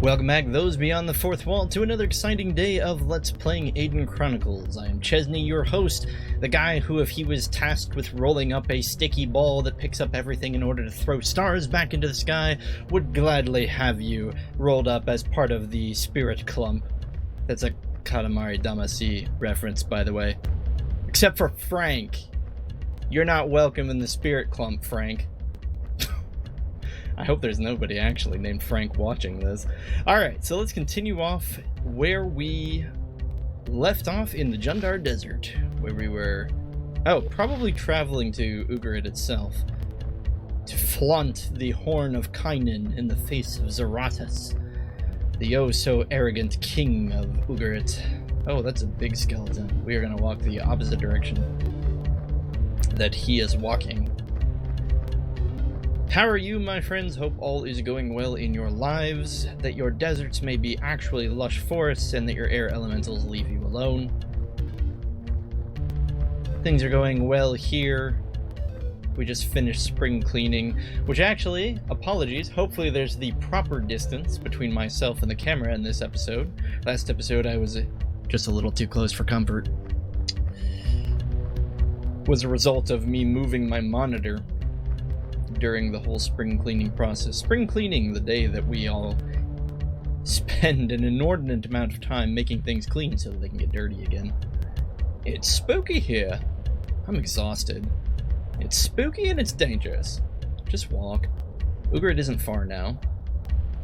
Welcome back, those beyond the fourth wall, to another exciting day of Let's Playing Aidyn Chronicles. I am Chezni, your host, the guy who, if he was tasked with rolling up a sticky ball that picks up everything in order to throw stars back into the sky, would gladly have you rolled up as part of the spirit clump. That's a Katamari Damacy reference, by the way. Except for Frank. You're not welcome in the spirit clump, Frank. I hope there's nobody actually named Frank watching this. Alright, so let's continue off where we left off in the Jundar Desert, where we were, probably traveling to Ugarit itself, to flaunt the horn of Kynan in the face of Zaratas, the oh-so-arrogant king of Ugarit. Oh, that's a big skeleton. We are going to walk the opposite direction that he is walking. How are you, my friends? Hope all is going well in your lives, that your deserts may be actually lush forests, and that your air elementals leave you alone. Things are going well here. We just finished spring cleaning, which actually, apologies, hopefully there's the proper distance between myself and the camera in this episode. Last episode I was just a little too close for comfort. Was a result of me moving my monitor during the whole spring cleaning process. Spring cleaning, the day that we all spend an inordinate amount of time making things clean so that they can get dirty again. It's spooky here. I'm exhausted. It's spooky and it's dangerous. Just walk. Ugarit isn't far now.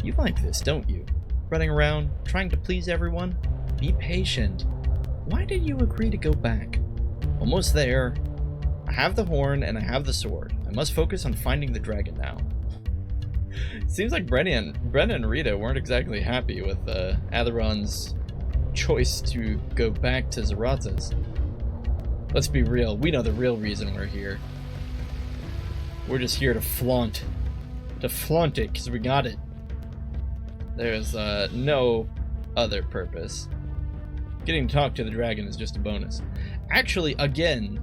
You like this, don't you? Running around, trying to please everyone? Be patient. Why did you agree to go back? Almost there. I have the horn and I have the sword. I must focus on finding the dragon now. Seems like Brenda and Rita weren't exactly happy with Alaron's choice to go back to Zaratas. Let's be real, we know the real reason we're here. We're just here to flaunt. To flaunt it, because we got it. There's no other purpose. Getting to talk to the dragon is just a bonus. Actually, again,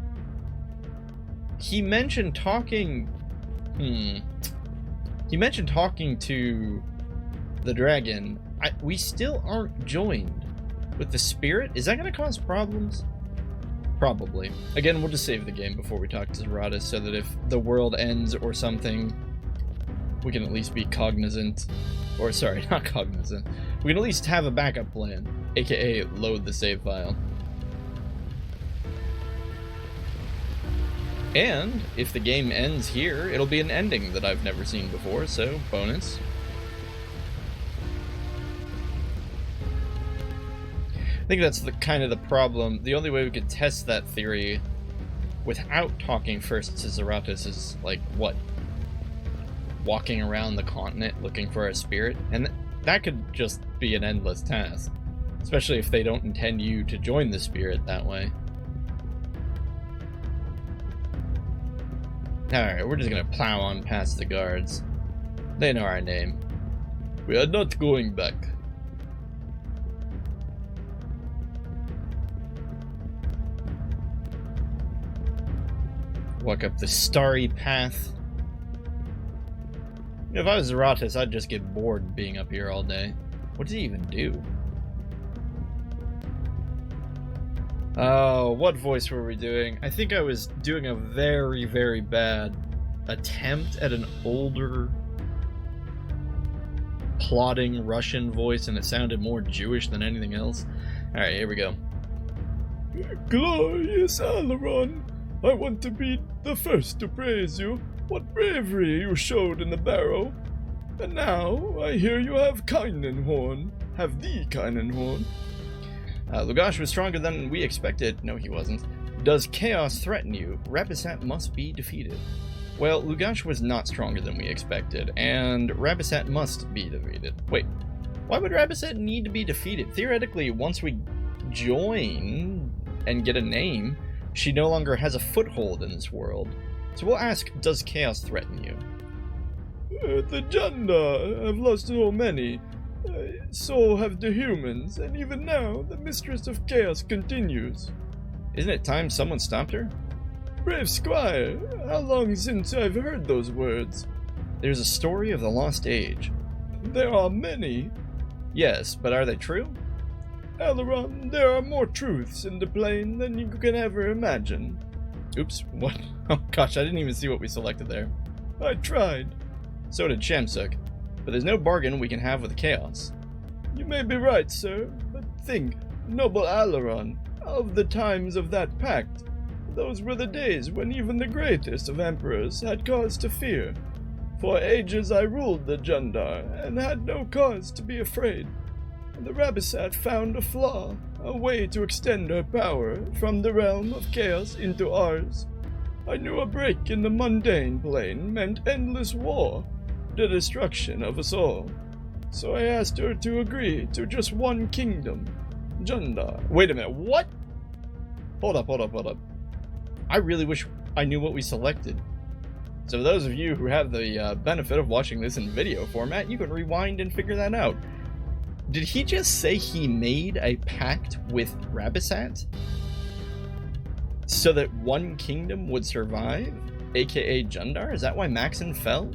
he mentioned talking... He mentioned talking to the dragon. We still aren't joined with the spirit? Is that going to cause problems? Probably. Again, we'll just save the game before we talk to Zaratas so that if the world ends or something, we can at least be cognizant. Or, sorry, not cognizant. We can at least have a backup plan, aka load the save file. And if the game ends here, it'll be an ending that I've never seen before, so bonus. I think that's kind of the problem. The only way we could test that theory without talking first to Zaratas is, like, what? Walking around the continent looking for a spirit? And that could just be an endless task. Especially if they don't intend you to join the spirit that way. Alright, we're just gonna plow on past the guards. They know our name. We are not going back. Walk up the starry path. If I was Zaratas, I'd just get bored being up here all day. What does he even do? Oh, what voice were we doing? I think I was doing a very, very bad attempt at an older, plodding Russian voice, and it sounded more Jewish than anything else. Alright, here we go. Glorious Alaron, I want to be the first to praise you. What bravery you showed in the barrow. And now, I hear you have Kynan horn. Have the Kynan horn. Lugash was stronger than we expected. No, he wasn't. Does chaos threaten you? Rabisat must be defeated. Well, Lugash was not stronger than we expected, and Rabisat must be defeated. Wait, why would Rabisat need to be defeated? Theoretically, once we join and get a name, she no longer has a foothold in this world. So we'll ask, does chaos threaten you? The Jundar have lost so many. So have the humans, and even now, the Mistress of Chaos continues. Isn't it time someone stopped her? Brave squire, how long since I've heard those words? There's a story of the lost age. There are many. Yes, but are they true? Alaron, there are more truths in the plane than you can ever imagine. Oops, what? Oh gosh, I didn't even see what we selected there. I tried. So did Shamsuk, but there's no bargain we can have with chaos. You may be right, sir, but think, noble Alaron, of the times of that pact. Those were the days when even the greatest of emperors had cause to fear. For ages I ruled the Jundar, and had no cause to be afraid. The Rabisat found a flaw, a way to extend her power from the realm of chaos into ours. I knew a break in the mundane plane meant endless war, the destruction of us all. So I asked her to agree to just one kingdom, Jundar. Wait a minute, what? Hold up. I really wish I knew what we selected. So for those of you who have the benefit of watching this in video format, you can rewind and figure that out. Did he just say he made a pact with Rabisat so that one kingdom would survive, aka Jundar? Is that why Maxon fell?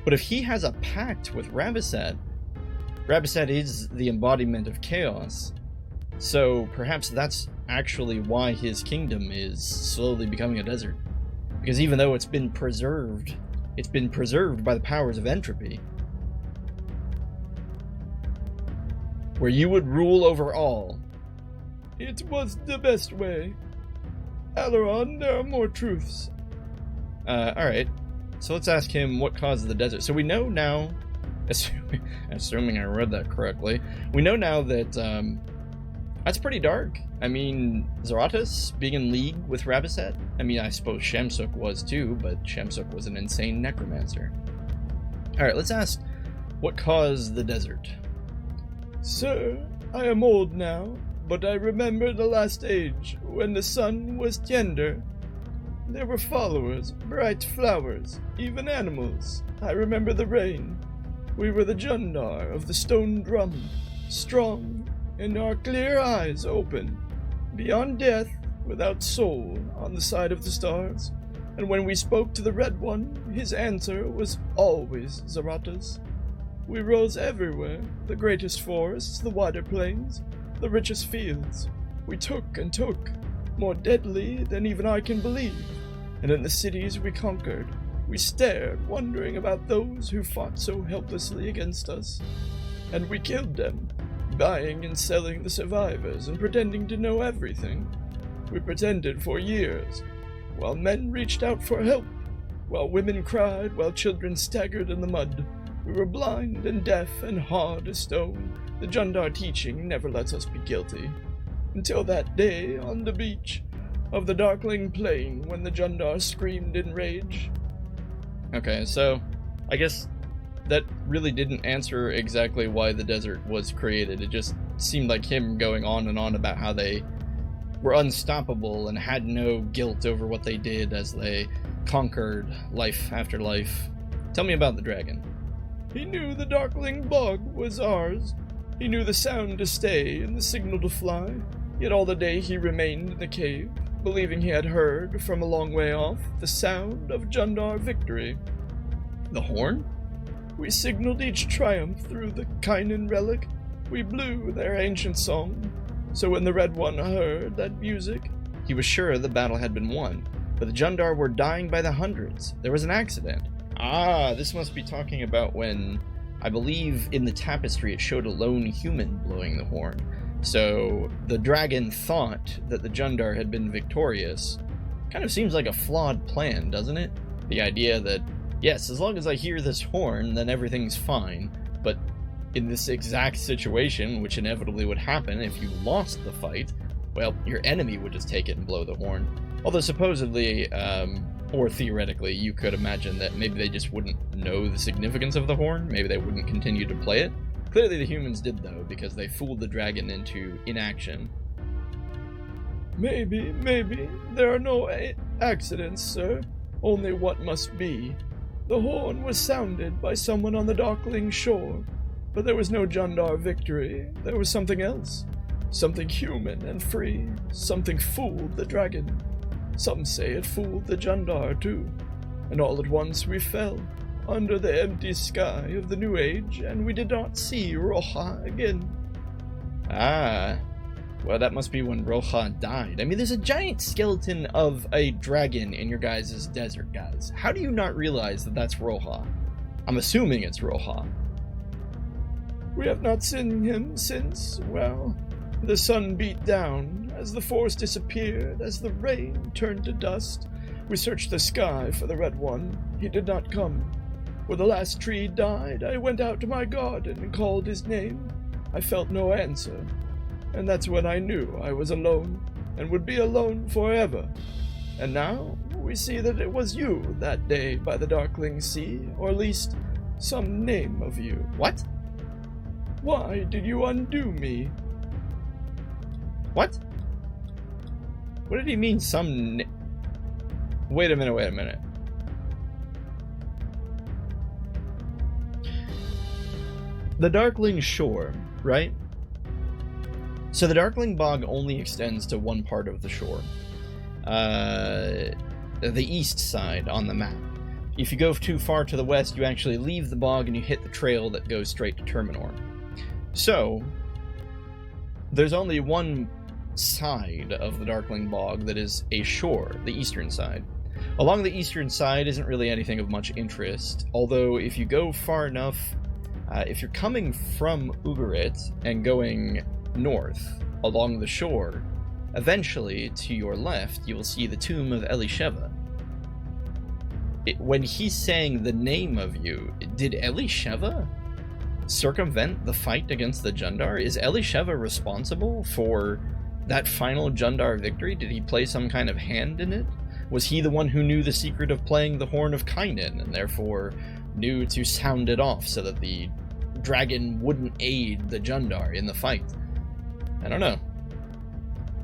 But if he has a pact with Rabisat, Rabisat is the embodiment of chaos, so perhaps that's actually why his kingdom is slowly becoming a desert. Because even though it's been preserved by the powers of entropy, where you would rule over all. It was the best way. Alaron, there are more truths. Alright. So let's ask him what caused the desert. So we know now, assuming I read that correctly, we know now that that's pretty dark. I mean, Zarathus being in league with Rabisat. I mean, I suppose Shamsuk was too, but Shamsuk was an insane necromancer. Alright, let's ask what caused the desert. Sir, I am old now, but I remember the last age, when the sun was tender. There were followers, bright flowers, even animals. I remember the rain. We were the Jundar of the stone drum, strong, and our clear eyes open, beyond death, without soul, on the side of the stars. And when we spoke to the Red One, his answer was always Zarathus. We rose everywhere, the greatest forests, the wider plains, the richest fields. We took and took, more deadly than even I can believe. And in the cities we conquered, we stared, wondering about those who fought so helplessly against us. And we killed them, buying and selling the survivors and pretending to know everything. We pretended for years, while men reached out for help, while women cried, while children staggered in the mud. We were blind and deaf and hard as stone. The Jundar teaching never lets us be guilty. Until that day on the beach of the darkling plain when the Jundar screamed in rage. Okay, so I guess that really didn't answer exactly why the desert was created. It just seemed like him going on and on about how they were unstoppable and had no guilt over what they did as they conquered life after life. Tell me about the dragon. He knew the darkling bog was ours. He knew the sound to stay and the signal to fly. Yet all the day he remained in the cave, believing he had heard, from a long way off, the sound of Jundar victory. The horn? We signaled each triumph through the Kynan relic. We blew their ancient song. So when the Red One heard that music, he was sure the battle had been won, but the Jundar were dying by the hundreds. There was an accident. Ah, this must be talking about when, I believe in the tapestry it showed a lone human blowing the horn. So the dragon thought that the Jundar had been victorious. Kind of seems like a flawed plan, doesn't it? The idea that, yes, as long as I hear this horn, then everything's fine. But in this exact situation, which inevitably would happen if you lost the fight, well, your enemy would just take it and blow the horn. Although supposedly, or theoretically, you could imagine that maybe they just wouldn't know the significance of the horn. Maybe they wouldn't continue to play it. Clearly the humans did, though, because they fooled the dragon into inaction. Maybe. There are no accidents, sir. Only what must be. The horn was sounded by someone on the darkling shore. But there was no Jundar victory. There was something else. Something human and free. Something fooled the dragon. Some say it fooled the Jundar, too. And all at once we fell. under the empty sky of the New Age, and we did not see Roja again. Ah. Well, that must be when Roja died. I mean, there's a giant skeleton of a dragon in your guys' desert, guys. How do you not realize that that's Roja? I'm assuming it's Roja. We have not seen him since, well, the sun beat down, as the forest disappeared, as the rain turned to dust. We searched the sky for the Red One. He did not come. When the last tree died, I went out to my garden and called his name. I felt no answer, and that's when I knew I was alone, and would be alone forever. And now we see that it was you that day by the Darkling Sea, or at least some name of you. What? Why did you undo me? What? What did he mean, some Wait a minute. The Darkling Shore, right? So the Darkling Bog only extends to one part of the shore. The east side on the map. If you go too far to the west, you actually leave the bog and you hit the trail that goes straight to Terminor. So, there's only one side of the Darkling Bog that is a shore, the eastern side. Along the eastern side isn't really anything of much interest, although if you go far enough, if you're coming from Ugarit and going north along the shore, eventually to your left you will see the tomb of Elisheva. When he's saying the name of you, did Elisheva circumvent the fight against the Jundar? Is Elisheva responsible for that final Jundar victory? Did he play some kind of hand in it? Was he the one who knew the secret of playing the Horn of Kynan and therefore knew to sound it off so that the dragon wouldn't aid the Jundar in the fight? I don't know.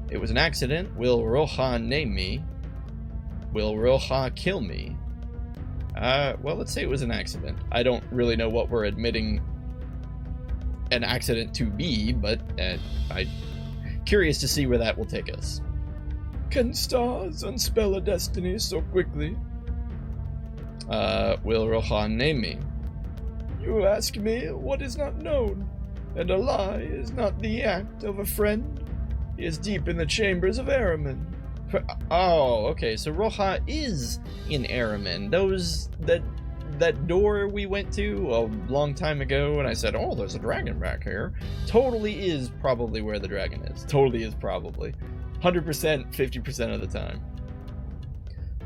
It was an accident. Will Roja name me? Will Roja kill me? Well, let's say it was an accident. I don't really know what we're admitting an accident to be, but I'm curious to see where that will take us. Can stars unspell a destiny so quickly? Will Rohan name me? You ask me what is not known, and a lie is not the act of a friend. He is deep in the chambers of Araman. Oh, okay, so Roja is in Araman. That door we went to a long time ago, and I said, oh, there's a dragon back here, totally is probably where the dragon is. Totally is probably. 100%, 50% of the time.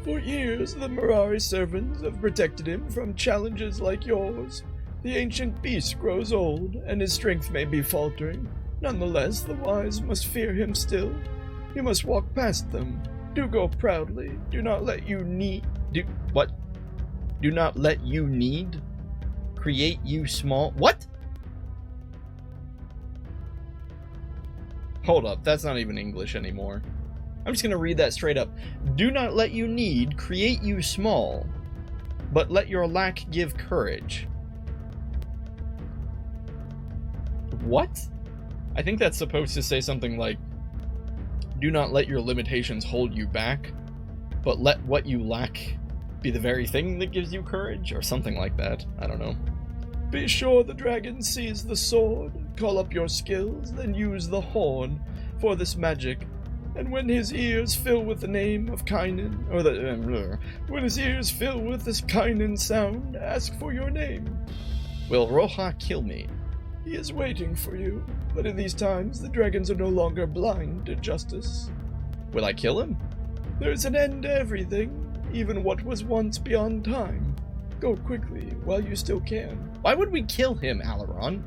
For years, the Mirari servants have protected him from challenges like yours. The ancient beast grows old, and his strength may be faltering. Nonetheless, the wise must fear him still. You must walk past them. Do go proudly. Do not let you need... What? Do not let you need? Create you small... What? Hold up, that's not even English anymore. I'm just gonna read that straight up. Do not let you need, create you small, but let your lack give courage. What? I think that's supposed to say something like, do not let your limitations hold you back, but let what you lack be the very thing that gives you courage, or something like that. I don't know. Be sure the dragon sees the sword. Call up your skills, then use the horn for this magic. And when his ears fill with the name of Kynan, when his ears fill with this Kynan sound, ask for your name. Will Roja kill me? He is waiting for you, but in these times the dragons are no longer blind to justice. Will I kill him? There is an end to everything, even what was once beyond time. Go quickly while you still can. Why would we kill him, Alaron?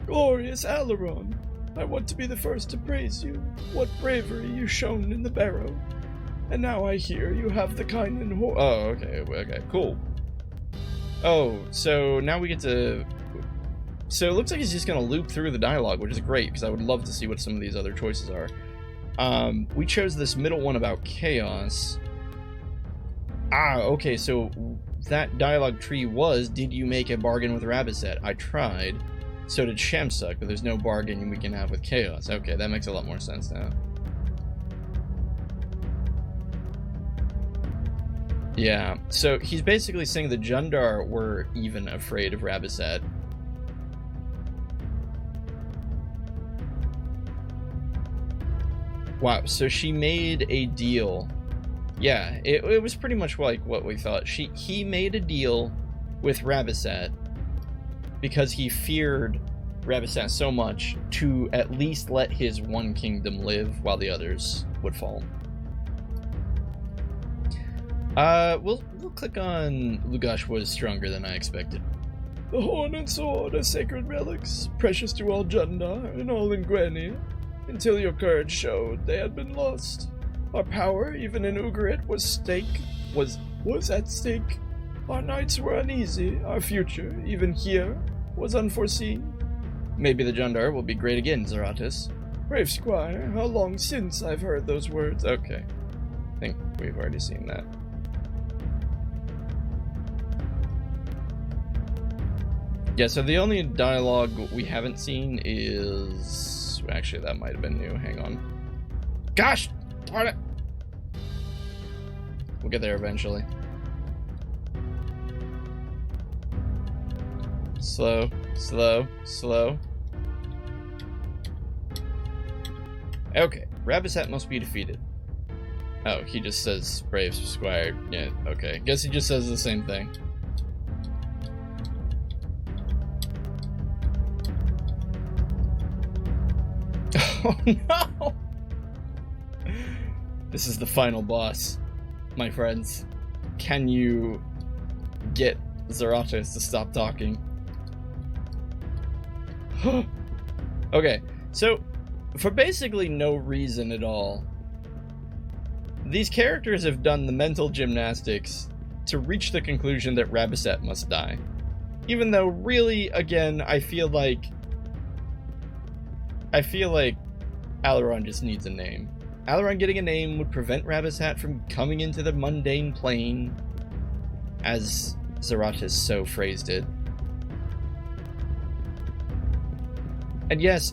Glorious Alaron, I want to be the first to praise you. What bravery you shown in the barrow. And now I hear you have the Kynan horn. Oh, okay, cool. Oh, so now we get to... So it looks like he's just going to loop through the dialogue, which is great, because I would love to see what some of these other choices are. We chose this middle one about chaos. Ah, okay, so that dialogue tree was, did you make a bargain with Rabbiset? I tried. So did Shamsuck, but there's no bargain we can have with chaos. Okay, that makes a lot more sense now. Yeah, so he's basically saying the Jundar were even afraid of Rabasat. Wow, so she made a deal. Yeah, it was pretty much like what we thought. He made a deal with Rabasat because he feared Rabasat so much to at least let his one kingdom live while the others would fall. We'll click on Lugash was stronger than I expected. The horn and sword are sacred relics, precious to all Jundar and all in Gwenny. Until your courage showed they had been lost. Our power, even in Ugarit, was at stake. Our nights were uneasy, our future, even here, was unforeseen. Maybe the Jundar will be great again, Zaratis. Brave squire, how long since I've heard those words? Okay. I think we've already seen that. Yeah, so the only dialogue we haven't seen is... Actually, that might have been new. Hang on. Gosh! Darn it! We'll get there eventually. Slow, slow, slow. Okay, Rabasat must be defeated. Oh, he just says brave squire. Yeah, okay. Guess he just says the same thing. Oh no! This is the final boss, my friends. Can you get Zaratis to stop talking? Okay, so for basically no reason at all, these characters have done the mental gymnastics to reach the conclusion that Rabasat must die. Even though, really, again, I feel like Alaron just needs a name. Alaron getting a name would prevent Rabasat from coming into the mundane plane, as Zaratis so phrased it. And yes,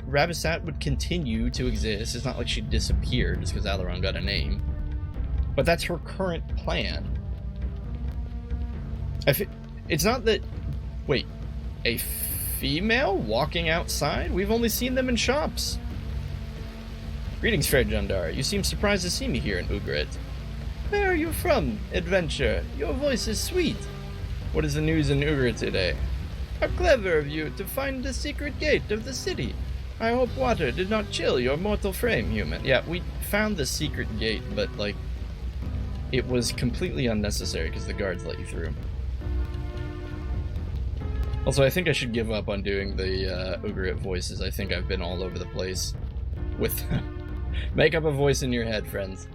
Rabasat would continue to exist. It's not like she disappeared just because Alaron got a name. But that's her current plan. It's not that... Wait, a female walking outside? We've only seen them in shops. Greetings, fair Jundar. You seem surprised to see me here in Ugarit. Where are you from, adventure? Your voice is sweet. What is the news in Ugarit today? How clever of you to find the secret gate of the city. I hope water did not chill your mortal frame, human. Yeah, we found the secret gate, but, like, it was completely unnecessary because the guards let you through. Also, I think I should give up on doing the Ugarit voices. I think I've been all over the place with them. Make up a voice in your head, friends.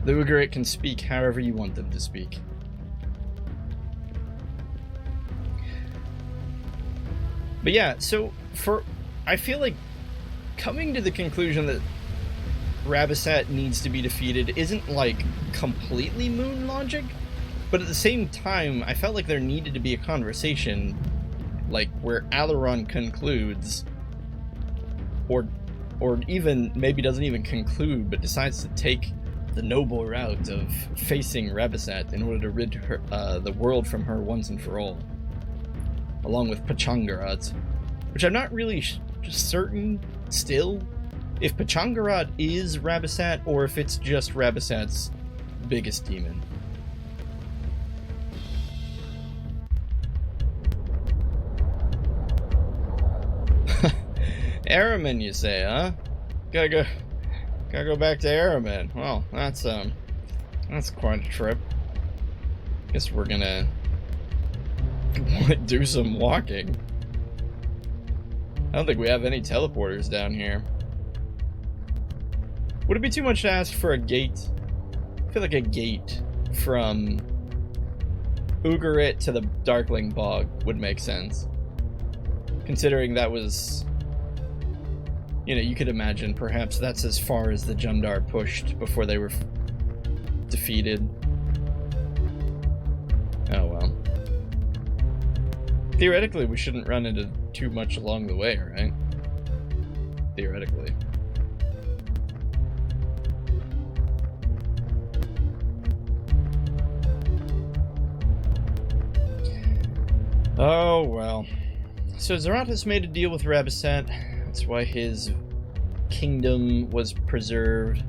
The Ugarit can speak however you want them to speak. But yeah, so I feel like coming to the conclusion that Rabasat needs to be defeated isn't like completely moon logic, but at the same time, I felt like there needed to be a conversation like where Alaron concludes, or even maybe doesn't even conclude, but decides to take the noble route of facing Rabasat in order to rid her, the world from her once and for all, along with Pachangarat, which I'm not really certain still if Pachangarat is Rabasat or if it's just Rabasat's biggest demon. Araman, you say, huh? Gotta go back to Araman. Well, that's quite a trip. Guess we're gonna do some walking. I don't think we have any teleporters down here. Would it be too much to ask for a gate? I feel like a gate from Ugarit to the Darkling Bog would make sense. Considering that was... You know, you could imagine perhaps that's as far as the Jundar pushed before they were defeated. Oh well. Theoretically, we shouldn't run into too much along the way, right? Theoretically. Oh, well. So Zarathus made a deal with Rabasat. That's why his kingdom was preserved.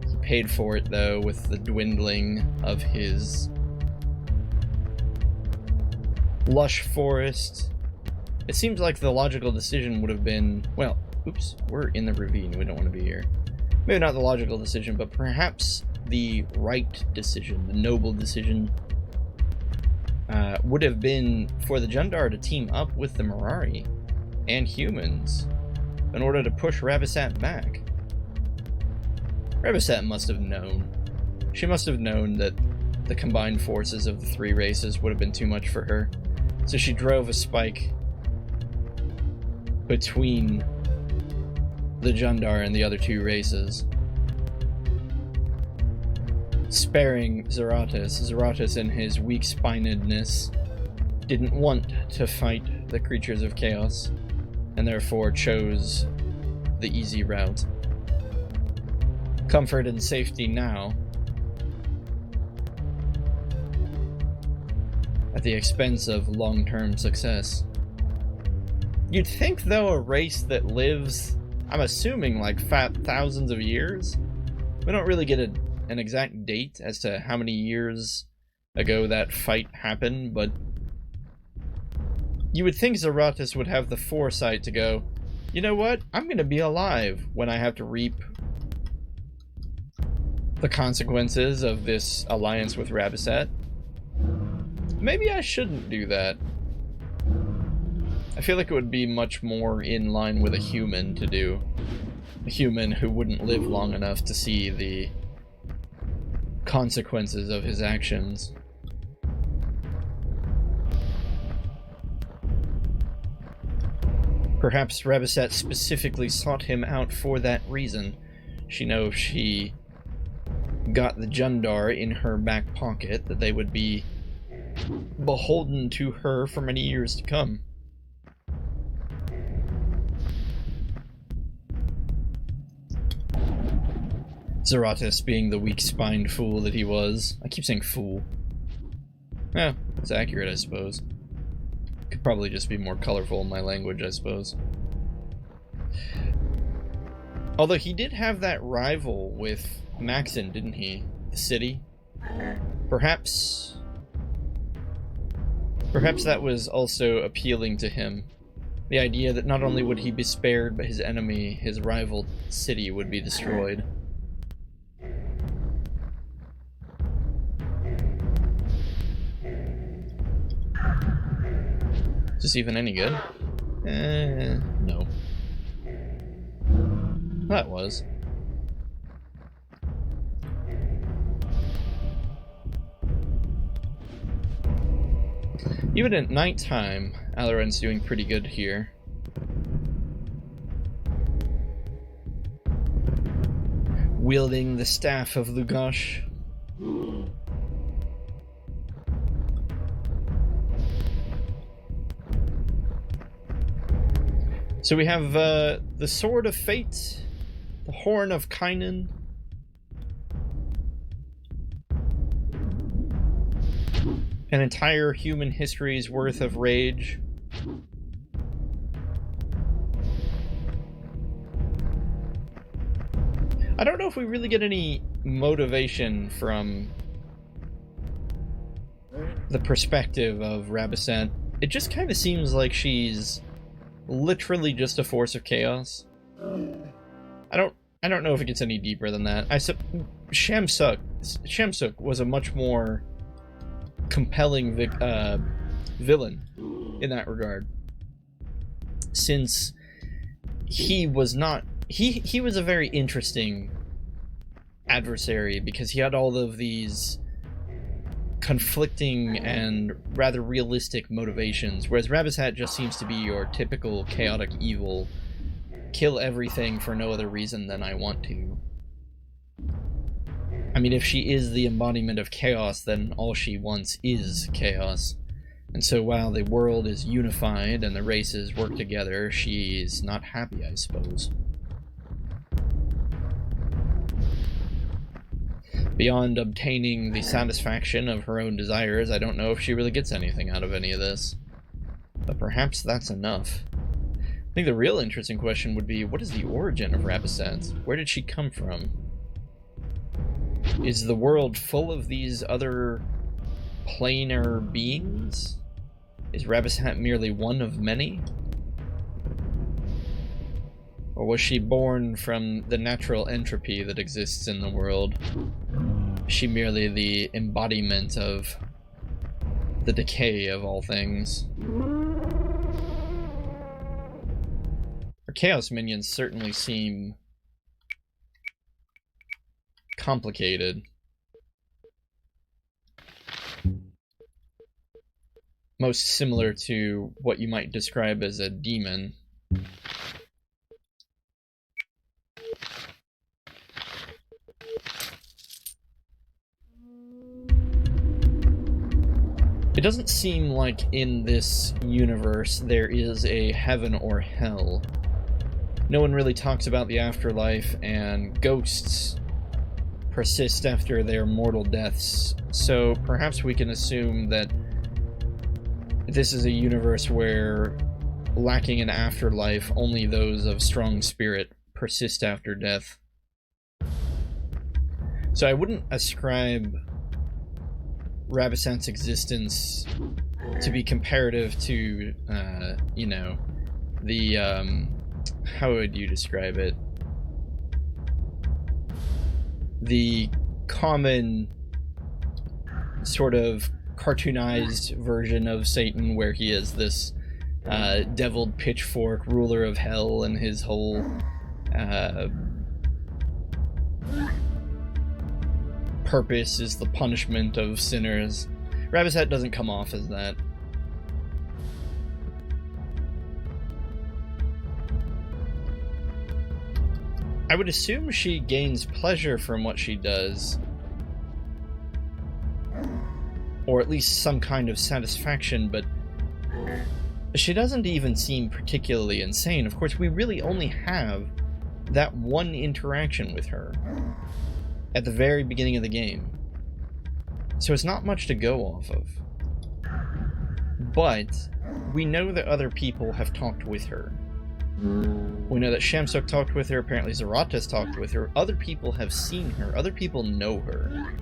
He paid for it, though, with the dwindling of his lush forest. It seems like the logical decision would have been, well, oops, we're in the ravine. We don't want to be here. Maybe not the logical decision, but perhaps the right decision, the noble decision, would have been for the Jundar to team up with the Mirari and humans in order to push Rabasat back. Rabasat must have known. She must have known that the combined forces of the three races would have been too much for her. So she drove a spike between the Jundar and the other two races, sparing Zarathus. Zarathus, in his weak-spinedness, didn't want to fight the creatures of chaos, and therefore chose the easy route. Comfort and safety now, at the expense of long-term success. You'd think, though, a race that lives, I'm assuming, like thousands of years. We don't really get an exact date as to how many years ago that fight happened, but you would think Zarathus would have the foresight to go, you know what, I'm going to be alive when I have to reap the consequences of this alliance with Rabasat. Maybe I shouldn't do that. I feel like it would be much more in line with a human to do. A human who wouldn't live long enough to see the consequences of his actions. Perhaps Rabasat specifically sought him out for that reason. She knows she got the Jundar in her back pocket, that they would be beholden to her for many years to come. Zarathus, being the weak-spined fool that he was. I keep saying fool. Yeah, it's accurate, I suppose. Could probably just be more colorful in my language, I suppose. Although he did have that rival with Maxon, didn't he? The city? Perhaps that was also appealing to him. The idea that not only would he be spared, but his enemy, his rival city, would be destroyed. Is this even any good? No. That was. Even at nighttime, Alaron's doing pretty good here. Wielding the staff of Lugosh. So we have the Sword of Fate, the Horn of Kynan, an entire human history's worth of rage. I don't know if we really get any motivation from the perspective of Rabasat. It just kind of seems like she's literally just a force of chaos. I don't know if it gets any deeper than that. Shamsuk was a much more compelling villain in that regard, since he was not he was a very interesting adversary because he had all of these conflicting and rather realistic motivations, whereas Rabasat just seems to be your typical chaotic evil, kill everything for no other reason than I want to. I mean, if she is the embodiment of chaos, then all she wants is chaos. And so while the world is unified and the races work together, she's not happy, I suppose. Beyond obtaining the satisfaction of her own desires, I don't know if she really gets anything out of any of this. But perhaps that's enough. I think the real interesting question would be, what is the origin of Rabasat? Where did she come from? Is the world full of these other planar beings? Is Rabasat merely one of many? Or was she born from the natural entropy that exists in the world? Is she merely the embodiment of the decay of all things? Her Chaos minions certainly seem complicated. Most similar to what you might describe as a demon. It doesn't seem like in this universe there is a heaven or hell. No one really talks about the afterlife, and ghosts persist after their mortal deaths, so perhaps we can assume that this is a universe where, lacking an afterlife, only those of strong spirit persist after death. So I wouldn't ascribe Rabasat's existence to be comparative to, you know, the, how would you describe it? The common sort of cartoonized version of Satan, where he is this deviled pitchfork, ruler of hell, and his whole purpose is the punishment of sinners. Rabasat doesn't come off as that. I would assume she gains pleasure from what she does, or at least some kind of satisfaction, but she doesn't even seem particularly insane. Of course, we really only have that one interaction with her at the very beginning of the game, so it's not much to go off of. But we know that other people have talked with her. We know that Shamsuk talked with her, apparently Zaratas talked with her, other people have seen her, other people know her.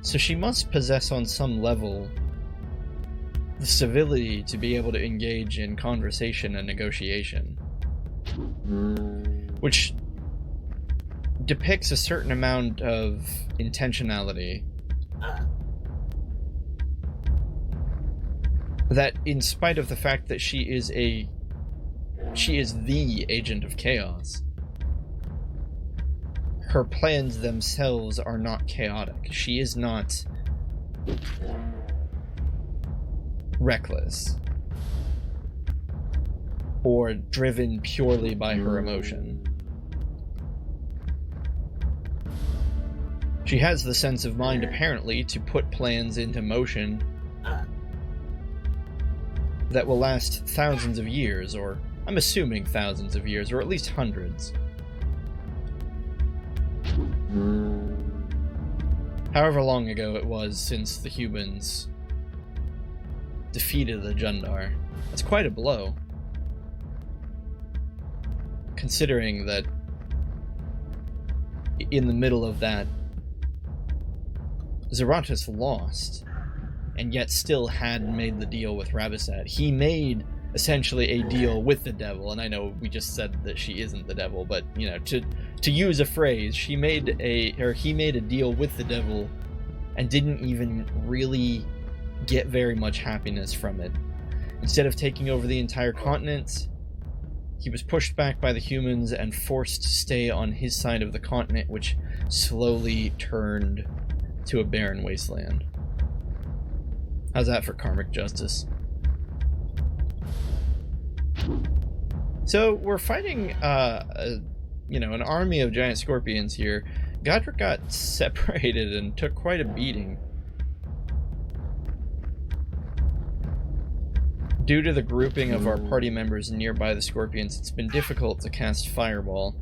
So she must possess on some level the civility to be able to engage in conversation and negotiation. Which depicts a certain amount of intentionality. That in spite of the fact that she is the agent of chaos, her plans themselves are not chaotic. She is not reckless or driven purely by her emotion. She has the sense of mind, apparently, to put plans into motion that will last thousands of years, or I'm assuming thousands of years, or at least hundreds. However long ago it was since the humans defeated the Jundar. That's quite a blow. Considering that in the middle of that, Zaratas lost, and yet still had made the deal with Rabasat. He made essentially a deal with the devil, and I know we just said that she isn't the devil, but you know, to use a phrase, he made a deal with the devil and didn't even really get very much happiness from it. Instead of taking over the entire continent, he was pushed back by the humans and forced to stay on his side of the continent, which slowly turned to a barren wasteland. How's that for karmic justice? So we're fighting, you know, an army of giant scorpions here. Godric got separated and took quite a beating. Due to the grouping of our party members nearby the scorpions, it's been difficult to cast Fireball,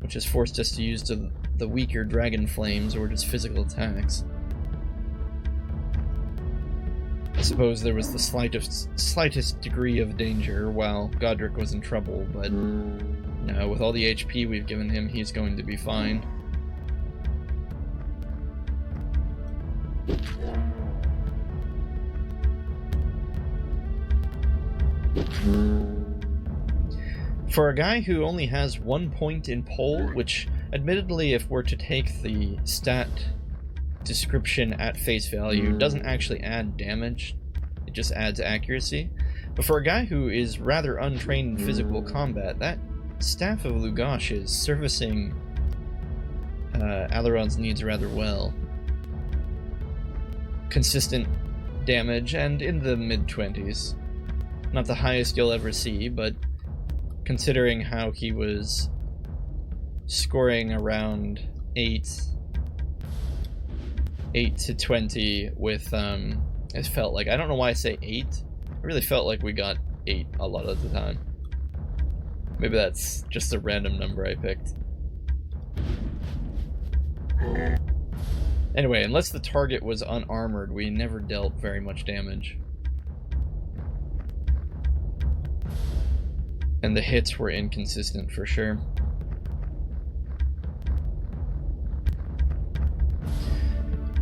which has forced us to use the weaker dragon flames or just physical attacks. I suppose there was the slightest degree of danger while Godric was in trouble, but no, with all the HP we've given him, he's going to be fine. For a guy who only has 1 point in pole, which admittedly, if we're to take the stat description at face value, doesn't actually add damage, it just adds accuracy. But for a guy who is rather untrained in physical combat, that Staff of Lugosh is servicing Alaron's needs rather well. Consistent damage, and in the mid-20s. Not the highest you'll ever see, but considering how he was scoring around 8 to 20 with, it felt like, I don't know why I say 8, I really felt like we got 8 a lot of the time. Maybe that's just a random number I picked. Anyway, unless the target was unarmored, we never dealt very much damage. And the hits were inconsistent for sure.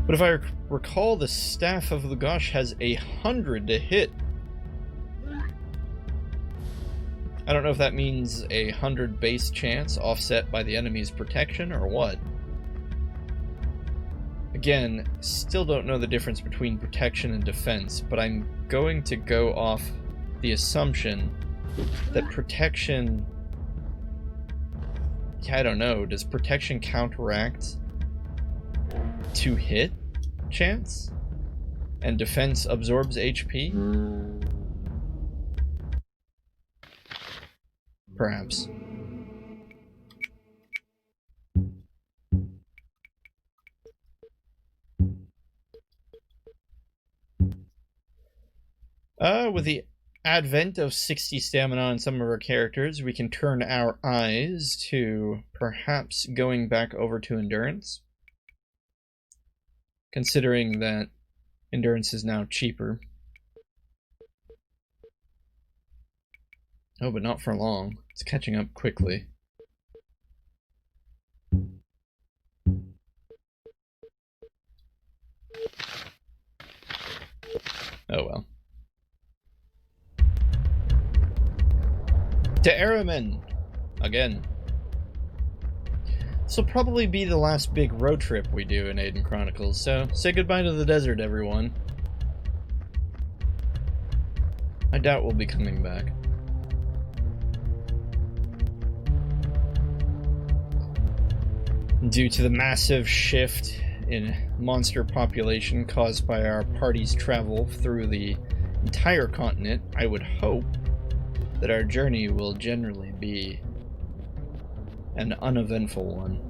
But if I recall, the Staff of Lugosh has 100 to hit. I don't know if that means 100 base chance offset by the enemy's protection or what. Again, still don't know the difference between protection and defense, but I'm going to go off the assumption that protection... Yeah, I don't know. Does protection counteract to hit chance? And defense absorbs HP? Perhaps. With the advent of 60 stamina on some of our characters, we can turn our eyes to perhaps going back over to endurance. Considering that endurance is now cheaper. Oh, but not for long. It's catching up quickly. Oh well. To Araman! Again. This will probably be the last big road trip we do in Aidyn Chronicles, so say goodbye to the desert, everyone. I doubt we'll be coming back. Due to the massive shift in monster population caused by our party's travel through the entire continent, I would hope that our journey will generally be an uneventful one.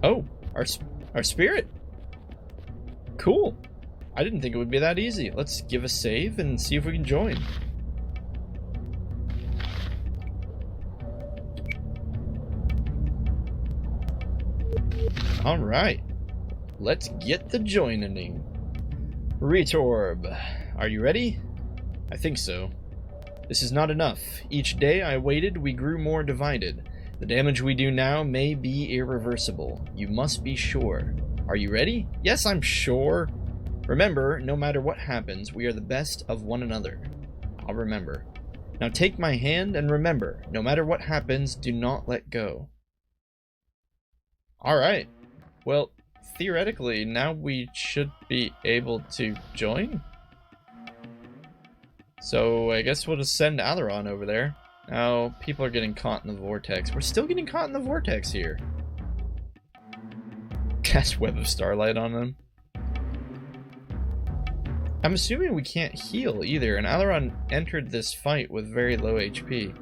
Oh, our spirit? Cool. I didn't think it would be that easy. Let's give a save and see if we can join. Alright. Let's get the joining. Retorb. Are you ready? I think so. This is not enough. Each day I waited, we grew more divided. The damage we do now may be irreversible. You must be sure. Are you ready? Yes, I'm sure. Remember, no matter what happens, we are the best of one another. I'll remember. Now take my hand and remember, no matter what happens, do not let go. Alright. Well, theoretically, now we should be able to join? So, I guess we'll just send Alaron over there. Now, people are getting caught in the vortex. We're still getting caught in the vortex here. Cast Web of Starlight on them. I'm assuming we can't heal either, and Alaron entered this fight with very low HP.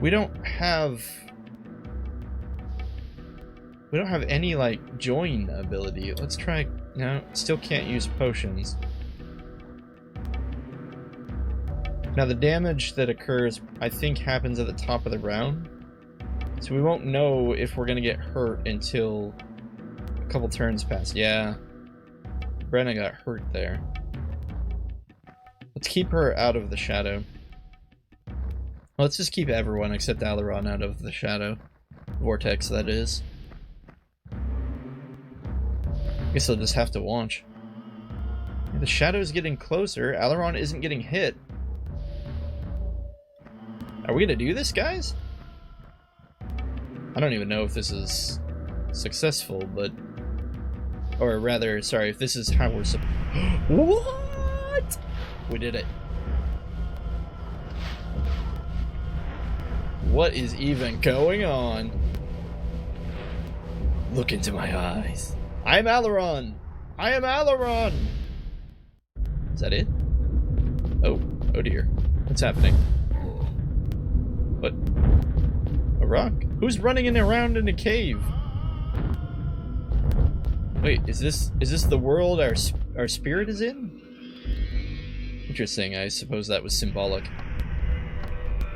We don't have any, like, join ability. Let's try... No, still can't use potions. Now the damage that occurs, I think, happens at the top of the round. So we won't know if we're gonna get hurt until a couple turns pass. Yeah. Brenna got hurt there. Let's keep her out of the shadow. Let's just keep everyone except Alaron out of the shadow. Vortex, that is. Guess I'll just have to watch. The shadow's getting closer. Alaron isn't getting hit. Are we gonna do this, guys? I don't even know if this is successful, but... Or rather, sorry, if this is how we're What? We did it. What is even going on? Look into my eyes. I am Alaron! I am Alaron! Is that it? Oh dear. What's happening? What? A rock? Who's running around in a cave? Wait, is this the world our spirit is in? Interesting, I suppose that was symbolic.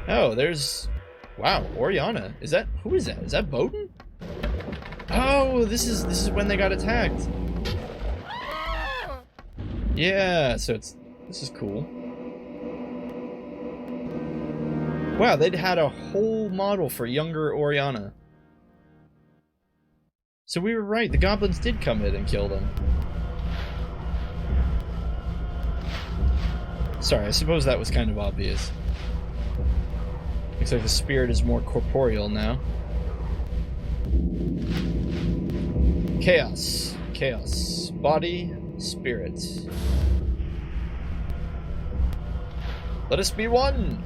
Oh, there's... Wow, Oriana. Who is that? Is that Bowden? Oh, this is when they got attacked. Yeah, so this is cool. Wow, they'd had a whole model for younger Oriana. So we were right, the goblins did come in and kill them. Sorry, I suppose that was kind of obvious. Looks like the spirit is more corporeal now. Chaos. Chaos. Body, spirit. Let us be one!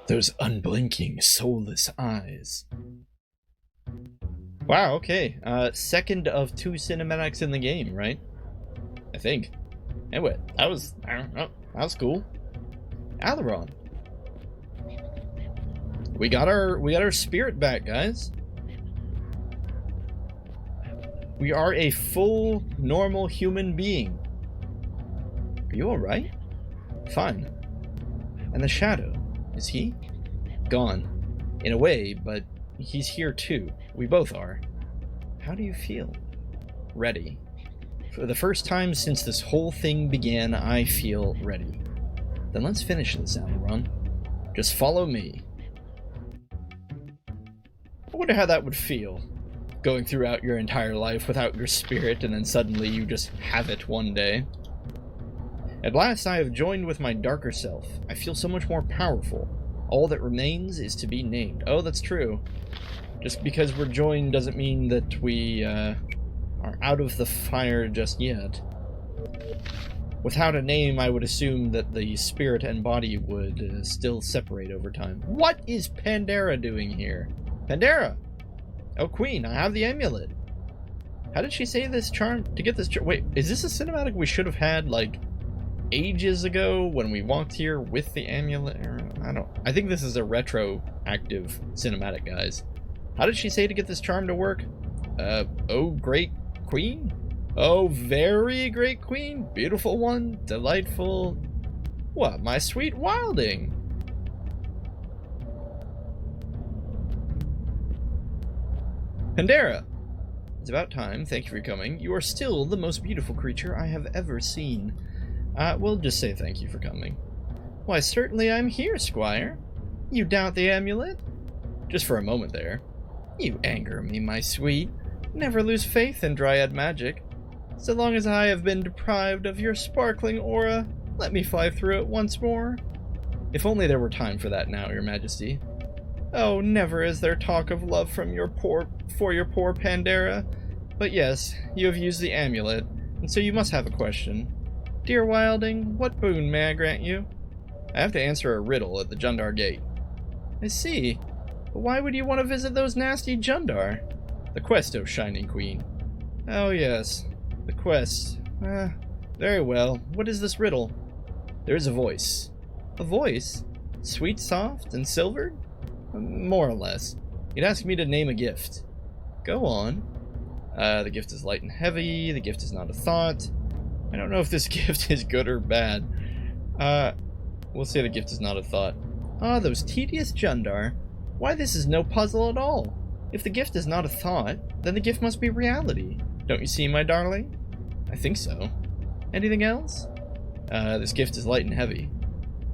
Those unblinking, soulless eyes. Wow, okay. Second of 2 cinematics in the game, right? I think. Anyway, that was cool. Alaron. We got our spirit back, guys. We are a full, normal human being. Are you alright? Fine. And the shadow, is he? Gone. In a way, but he's here too. We both are. How do you feel? Ready. For the first time since this whole thing began, I feel ready. Then let's finish this, Alaron. Just follow me. I wonder how that would feel. Going throughout your entire life without your spirit, and then suddenly you just have it one day. At last I have joined with my darker self. I feel so much more powerful. All that remains is to be named. Oh, that's true. Just because we're joined doesn't mean that we are out of the fire just yet. Without a name, I would assume that the spirit and body would still separate over time. What is Pandera doing here? Pandera! Oh, Queen, I have the amulet. How did she say this charm? To get this charm... Wait, is this a cinematic we should have had, like, ages ago when we walked here with the amulet? I think this is a retroactive cinematic, guys. How did she say to get this charm to work? Oh, great queen? Oh, very great queen? Beautiful one? Delightful? What, my sweet wilding? Pandera! It's about time. Thank you for coming. You are still the most beautiful creature I have ever seen. We'll just say thank you for coming. Why, certainly I'm here, Squire. You doubt the amulet? Just for a moment there. You anger me, my sweet. Never lose faith in Dryad magic. So long as I have been deprived of your sparkling aura, let me fly through it once more. If only there were time for that now, your majesty. Oh, never is there talk of love from your poor Pandera. But yes, you have used the amulet, and so you must have a question. Dear Wilding, what boon may I grant you? I have to answer a riddle at the Jundar Gate. I see. But why would you want to visit those nasty Jundar? The quest, O Shining Queen. Oh yes, the quest. Very well. What is this riddle? There is a voice. A voice? Sweet, soft, and silvered? More or less. It asked me to name a gift. Go on. The gift is light and heavy. The gift is not a thought. I don't know if this gift is good or bad. We'll say the gift is not a thought. Ah, those tedious Jundar. Why, this is no puzzle at all. If the gift is not a thought, then the gift must be reality. Don't you see, my darling? I think so. Anything else? This gift is light and heavy.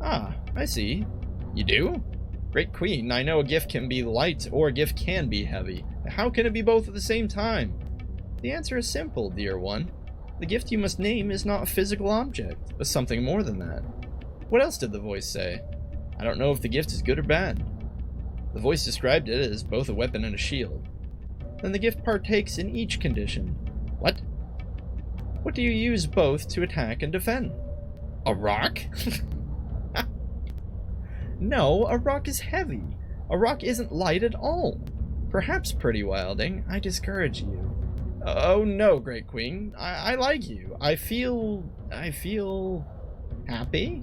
Ah, I see. You do? Great Queen, I know a gift can be light or a gift can be heavy. How can it be both at the same time? The answer is simple, dear one. The gift you must name is not a physical object, but something more than that. What else did the voice say? I don't know if the gift is good or bad. The voice described it as both a weapon and a shield. Then the gift partakes in each condition. What? What do you use both to attack and defend? A rock? No, a rock is heavy. A rock isn't light at all. Perhaps, pretty wilding, I discourage you. Oh no, Great Queen. I like you. I feel happy?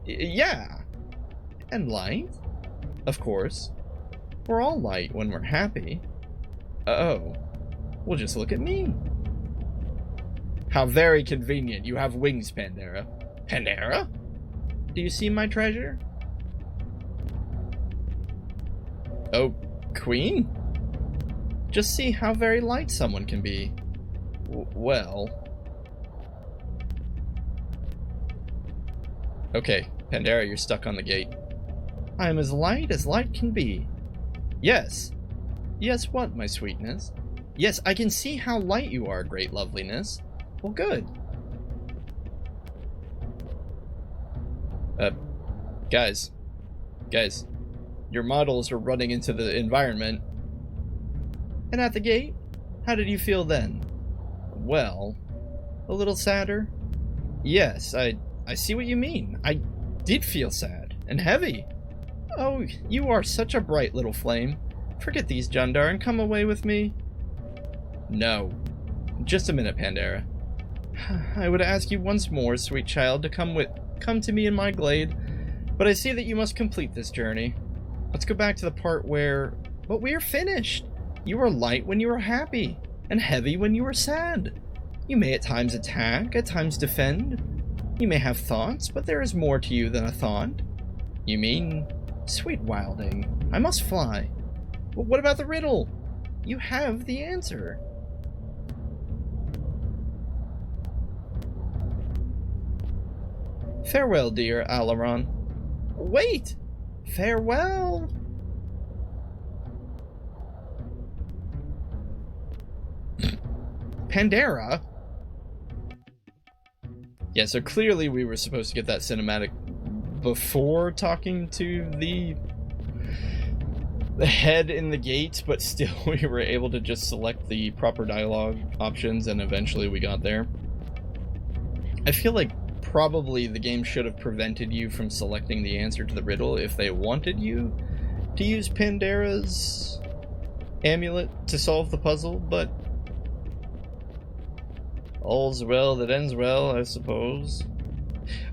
Yeah. And light? Of course. We're all light when we're happy. Oh. Well, just look at me. How very convenient. You have wings, Pandera. Pandera? Do you see my treasure? Oh, Queen? Just see how very light someone can be. Well... Okay, Pandera, you're stuck on the gate. I am as light can be. Yes. Yes, what, my sweetness? Yes, I can see how light you are, great loveliness. Well, good. Guys, your models are running into the environment. And at the gate, how did you feel then? Well, a little sadder? Yes, I see what you mean. I did feel sad and heavy. Oh, you are such a bright little flame. Forget these Jundar and come away with me. No. Just a minute, Pandera. I would ask you once more, sweet child, to come to me in my glade, but I see that you must complete this journey. Let's go back to the part where... But we are finished! You are light when you are happy, and heavy when you are sad. You may at times attack, at times defend. You may have thoughts, but there is more to you than a thought. You mean... Sweet wilding, I must fly. But what about the riddle? You have the answer. Farewell, dear Alaron. Wait! Farewell! Pandera? Yeah, so clearly we were supposed to get that cinematic before talking to the head in the gate, but still we were able to just select the proper dialogue options, and eventually we got there. I feel like probably the game should have prevented you from selecting the answer to the riddle if they wanted you to use Pandera's amulet to solve the puzzle, but all's well that ends well, I suppose.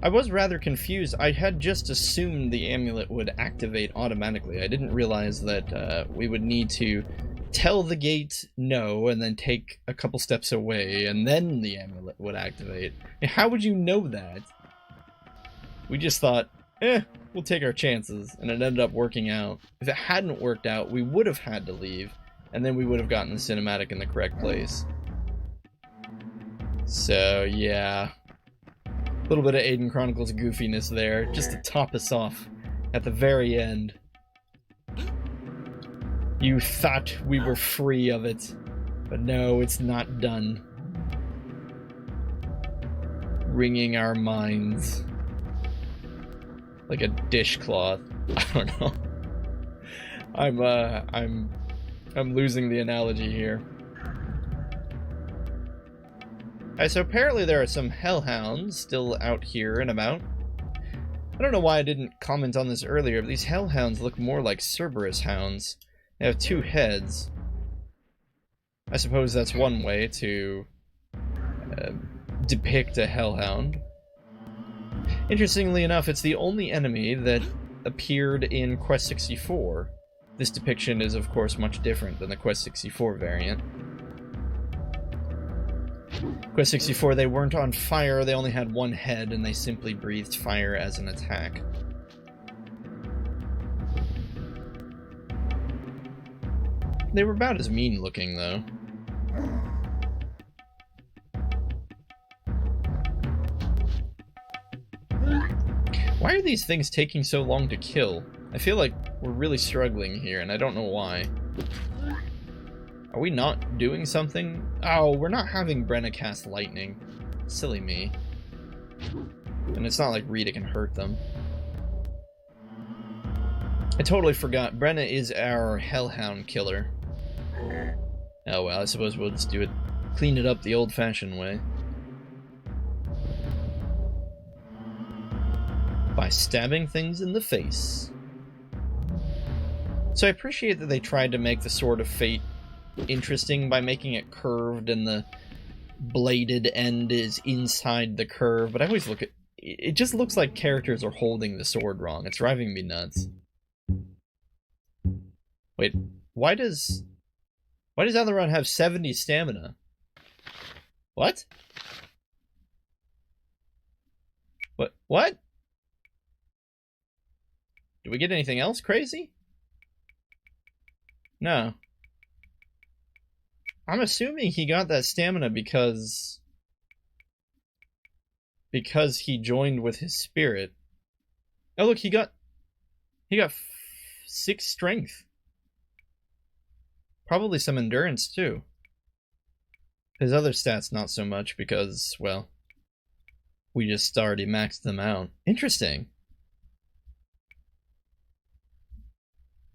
I was rather confused. I had just assumed the amulet would activate automatically. I didn't realize that we would need to tell the gate no and then take a couple steps away and then the amulet would activate. How would you know that? We just thought, we'll take our chances, and it ended up working out. If it hadn't worked out, we would have had to leave, and then we would have gotten the cinematic in the correct place. So, yeah. A little bit of Aidyn Chronicles goofiness there, just to top us off at the very end. You thought we were free of it, but no, it's not done. Wringing our minds like a dishcloth. I don't know. I'm losing the analogy here. Alright, so apparently there are some hellhounds still out here and about. I don't know why I didn't comment on this earlier, but these hellhounds look more like Cerberus hounds. They have two heads. I suppose that's one way to depict a hellhound. Interestingly enough, it's the only enemy that appeared in Quest 64. This depiction is, of course, much different than the Quest 64 variant. Quest 64, they weren't on fire, they only had one head, and they simply breathed fire as an attack. They were about as mean looking, though. Why are these things taking so long to kill? I feel like we're really struggling here, and I don't know why. Are we not doing something? Oh, we're not having Brenna cast lightning. Silly me. And it's not like Rita can hurt them. I totally forgot. Brenna is our Hellhound killer. Oh well, I suppose we'll just do it. Clean it up the old-fashioned way. By stabbing things in the face. So I appreciate that they tried to make the Sword of Fate interesting by making it curved and the bladed end is inside the curve, but I always look at it, just looks like characters are holding the sword wrong. It's driving me nuts. Wait, why does Alaron have 70 stamina? What? What? Do we get anything else crazy? No. I'm assuming he got that stamina because he joined with his spirit. Oh look, he got 6 strength. Probably some endurance too. His other stats not so much because, well, we just already maxed them out. Interesting.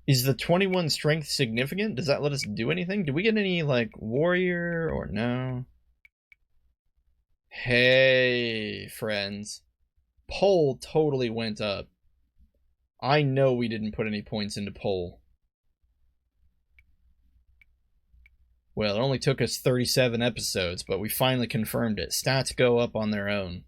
Is the 21 strength significant? Does that let us do anything? Do we get any, like, warrior or no? Hey, friends. Pole totally went up. I know we didn't put any points into pole. Well, it only took us 37 episodes, but we finally confirmed it. Stats go up on their own.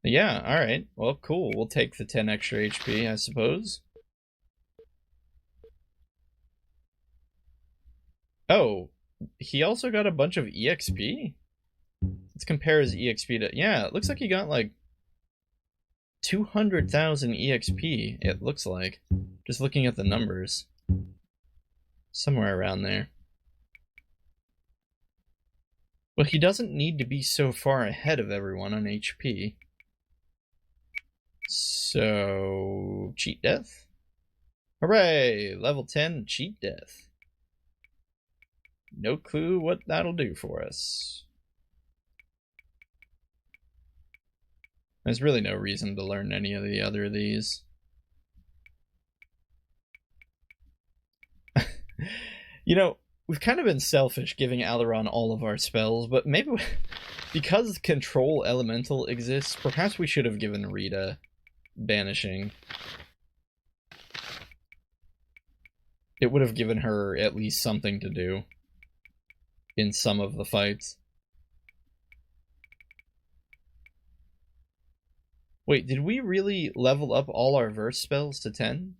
Yeah, alright. Well, cool. We'll take the 10 extra HP, I suppose. Oh, he also got a bunch of EXP? Let's compare his EXP to... Yeah, it looks like he got, like, 200,000 EXP, it looks like. Just looking at the numbers. Somewhere around there. Well, he doesn't need to be so far ahead of everyone on HP. So, cheat death? Hooray! Level 10, cheat death. No clue what that'll do for us. There's really no reason to learn any of the other of these. You know, we've kind of been selfish giving Alaron all of our spells, but maybe because Control Elemental exists, perhaps we should have given Rita Banishing. It would have given her at least something to do in some of the fights. Wait, did we really level up all our verse spells to 10?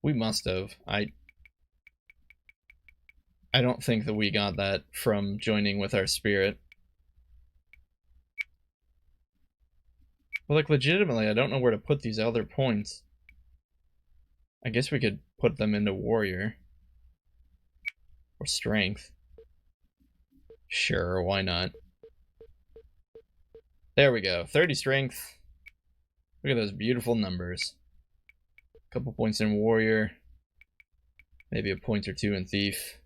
We must have. I don't think that we got that from joining with our spirit. But like, legitimately, I don't know where to put these other points. I guess we could put them into warrior. Or strength. Sure, why not? There we go. 30 strength. Look at those beautiful numbers. A couple points in warrior. Maybe a point or two in thief.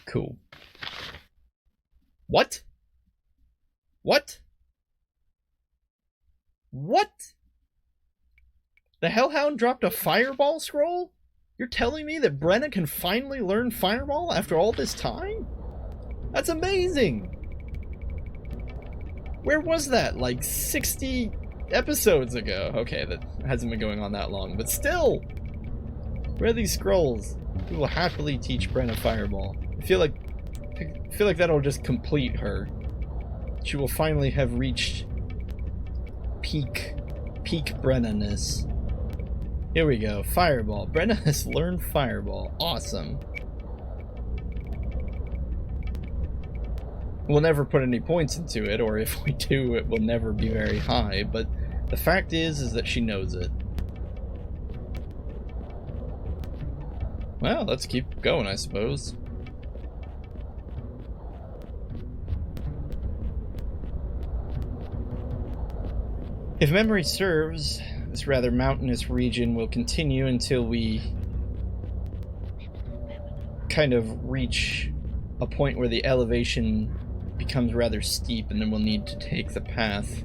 Cool. What? What? What? The Hellhound dropped a Fireball scroll? You're telling me that Brenna can finally learn Fireball after all this time? That's amazing! Where was that? Like 60 episodes ago. Okay, that hasn't been going on that long, but still! Where are these scrolls? We will happily teach Brenna Fireball. I feel like that'll just complete her. She will finally have reached peak peak Brenna-ness. Here we go. Fireball. Brenna has learned Fireball. Awesome. We'll never put any points into it, or if we do, it will never be very high, but the fact is that she knows it. Well, let's keep going, I suppose. If memory serves, this rather mountainous region will continue until we kind of reach a point where the elevation becomes rather steep, and then we'll need to take the path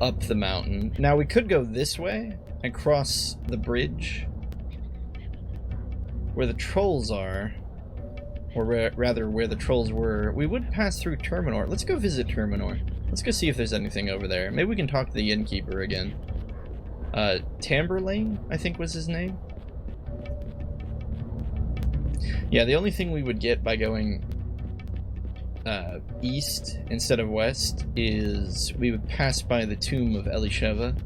up the mountain. Now, we could go this way and cross the bridge where the trolls are, or rather where the trolls were. We would pass through Terminor. Let's go visit Terminor. Let's go see if there's anything over there. Maybe we can talk to the innkeeper again. Tamberlane, I think was his name. Yeah, the only thing we would get by going east instead of west is we would pass by the tomb of Elisheva,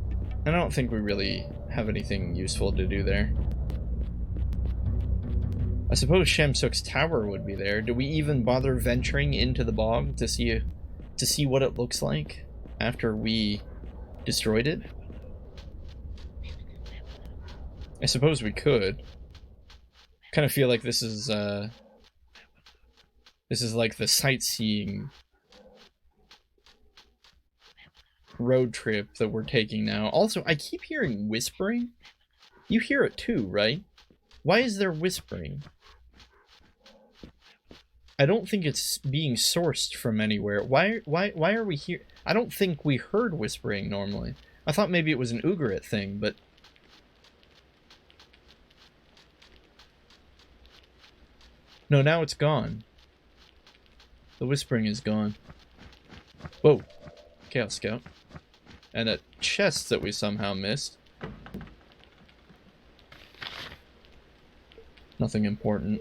and I don't think we really have anything useful to do there. I suppose Shamsuk's tower would be there. Do we even bother venturing into the bog to see what it looks like after we destroyed it? I suppose we could. Kind of feel like this is like the sightseeing road trip that we're taking now. Also, I keep hearing whispering. You hear it too, right? Why is there whispering? I don't think it's being sourced from anywhere. Why are we here? I don't think we heard whispering normally. I thought maybe it was an Ugarit thing, but... No, now it's gone. The whispering is gone. Whoa. Chaos Scout. And a chest that we somehow missed. Nothing important.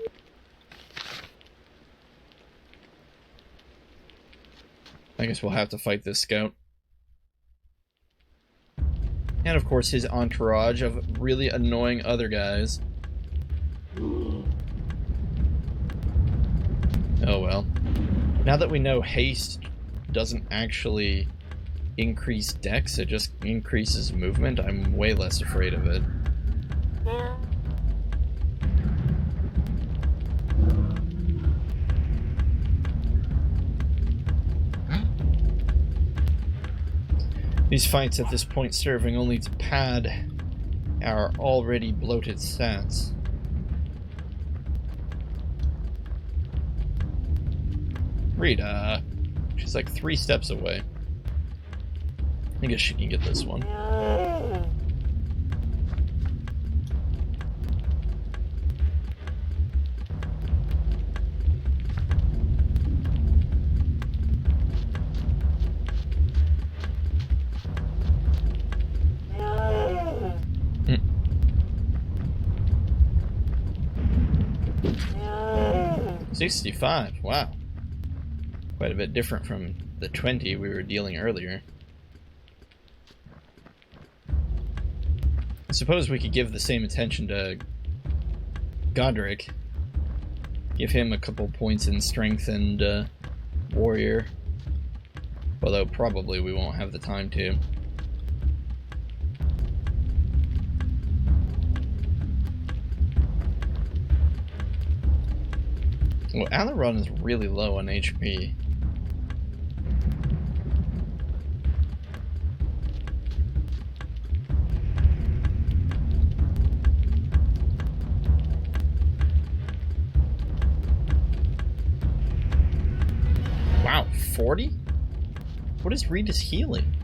I guess we'll have to fight this scout. And of course his entourage of really annoying other guys. Oh well. Now that we know haste doesn't actually increase dex, it just increases movement, I'm way less afraid of it. These fights at this point serving only to pad our already bloated stats. Rita, she's like 3 steps away. I guess she can get this one. Mm. 65, wow. Quite a bit different from the 20 we were dealing earlier. I suppose we could give the same attention to Godric. Give him a couple points in strength and warrior. Although probably we won't have the time to. Well, Alaron is really low on HP. Wow, 40? What is Rita's healing?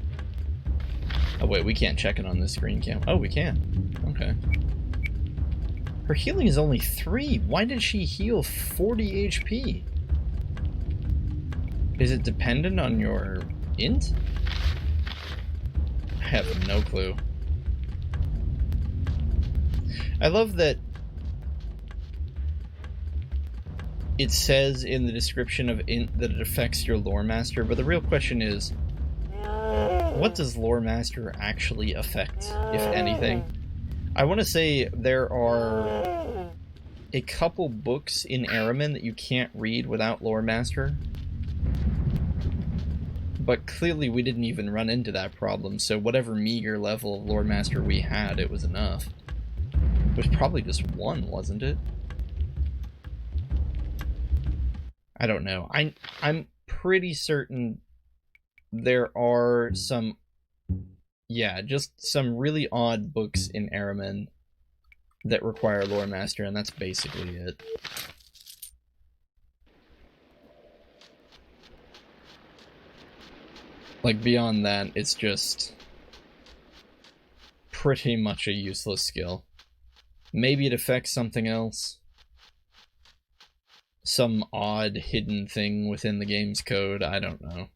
Oh wait, we can't check it on this screen cam. Oh, we can. Okay. Her healing is only 3. Why did she heal 40 HP? Is it dependent on your int? I have no clue. I love that it says in the description of int that it affects your lore master, but the real question is, What does Lore Master actually affect, if anything? I want to say there are a couple books in Araman that you can't read without Lore Master. But clearly we didn't even run into that problem, so whatever meager level of Lore Master we had, it was enough. It was probably just one, wasn't it? I don't know. I'm pretty certain there are some, yeah, just some really odd books in Araman that require Lore Master, and that's basically it. Like, beyond that, it's just pretty much a useless skill. Maybe it affects something else. Some odd hidden thing within the game's code, I don't know.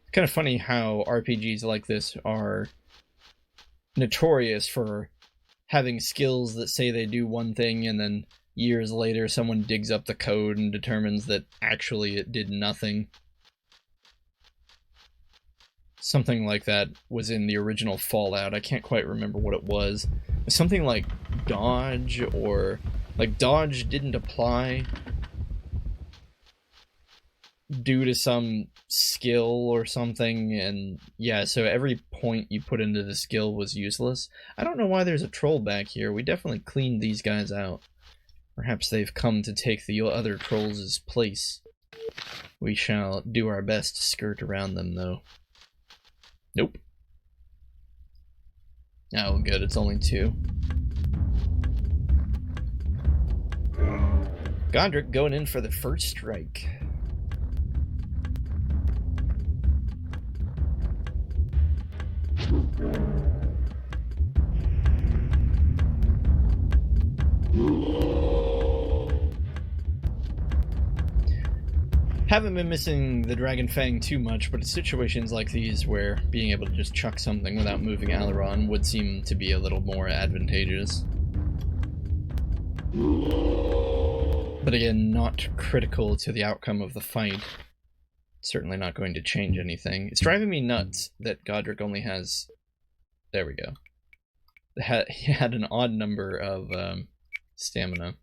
It's kind of funny how RPGs like this are notorious for having skills that say they do one thing and then years later someone digs up the code and determines that actually it did nothing. Something like that was in the original Fallout. I can't quite remember what it was. Something like dodge, or like dodge didn't apply due to some skill or something, and yeah, so every point you put into the skill was useless. I don't know why there's a troll back here. We definitely cleaned these guys out. Perhaps they've come to take the other trolls' place. We shall do our best to skirt around them, though. Nope. Oh, good, it's only 2. Gondrick going in for the first strike. Haven't been missing the Dragon Fang too much, but it's situations like these where being able to just chuck something without moving Alaron would seem to be a little more advantageous. But again, not critical to the outcome of the fight. Certainly not going to change anything. It's driving me nuts that Godric only has... There we go. He had an odd number of stamina.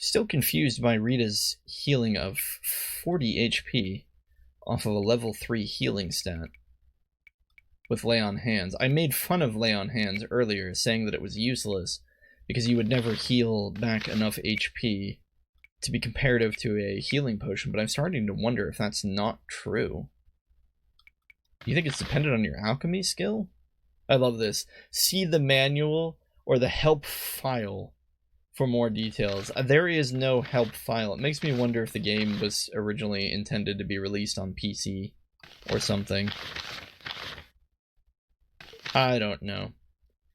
Still confused by Rita's healing of 40 HP off of a level 3 healing stat with Lay on Hands. I made fun of Lay on Hands earlier, saying that it was useless because you would never heal back enough HP to be comparative to a healing potion, but I'm starting to wonder if that's not true. Do you think it's dependent on your alchemy skill? I love this. See the manual or the help file for more details. There is no help file. It makes me wonder if the game was originally intended to be released on PC or something. I don't know.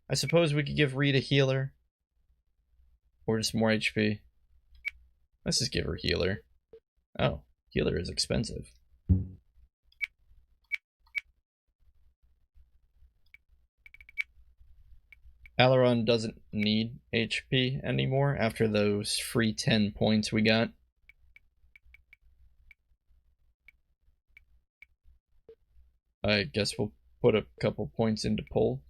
I suppose we could give Reed a healer. Or just more HP. Let's just give her healer. Oh, healer is expensive. Alaron doesn't need HP anymore after those free 10 points we got. I guess we'll put a couple points into pull.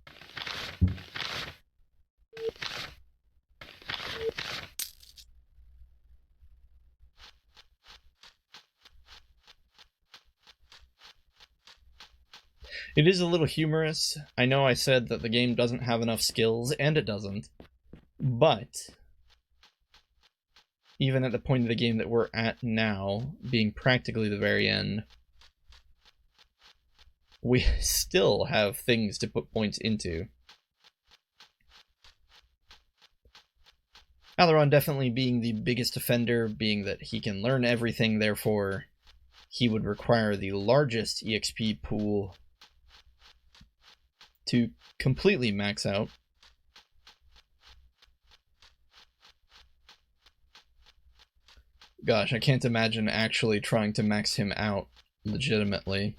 It is a little humorous. I know I said that the game doesn't have enough skills, and it doesn't. But even at the point of the game that we're at now, being practically the very end, we still have things to put points into. Alaron definitely being the biggest offender, being that he can learn everything, therefore he would require the largest EXP pool to completely max out. Gosh, I can't imagine actually trying to max him out legitimately.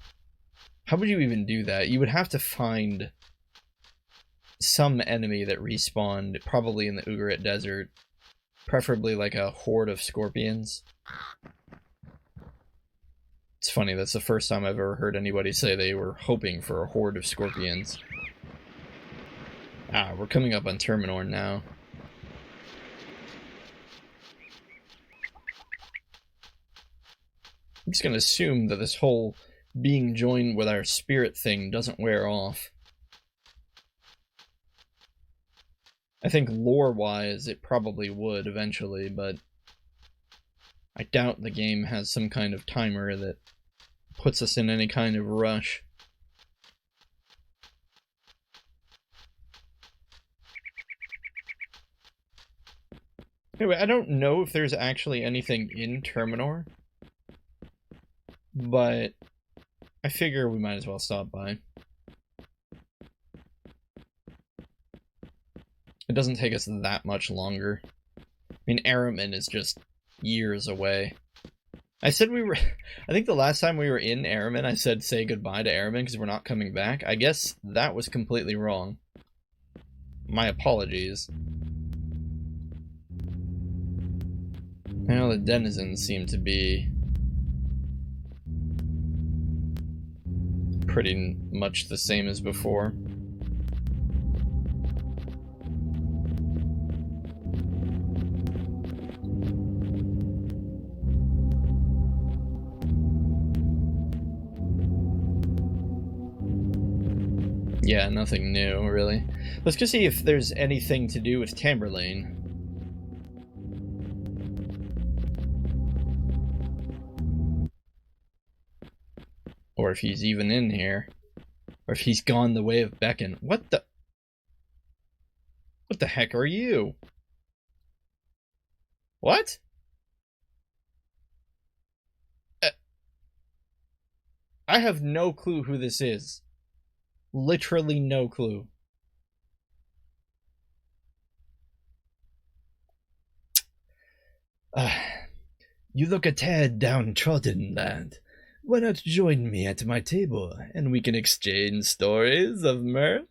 How would you even do that? You would have to find some enemy that respawned, probably in the Ugarit Desert, preferably like a horde of scorpions. It's funny, that's the first time I've ever heard anybody say they were hoping for a horde of scorpions. Ah, we're coming up on Terminor now. I'm just gonna assume that this whole being joined with our spirit thing doesn't wear off. I think lore-wise it probably would eventually, but I doubt the game has some kind of timer that puts us in any kind of rush. Anyway, I don't know if there's actually anything in Terminor, but I figure we might as well stop by. It doesn't take us that much longer. I mean, Aramin is just years away. I said we were... I think the last time we were in Aramin, I said say goodbye to Aramin because we're not coming back. I guess that was completely wrong. My apologies. Well, the denizens seem to be pretty much the same as before. Yeah, nothing new, really. Let's go see if there's anything to do with Tamberlane. Or if he's even in here. Or if he's gone the way of Beacon. What the heck are you? What? I have no clue who this is. Literally no clue. You look a tad downtrodden, lad. Why not join me at my table, and we can exchange stories of mirth?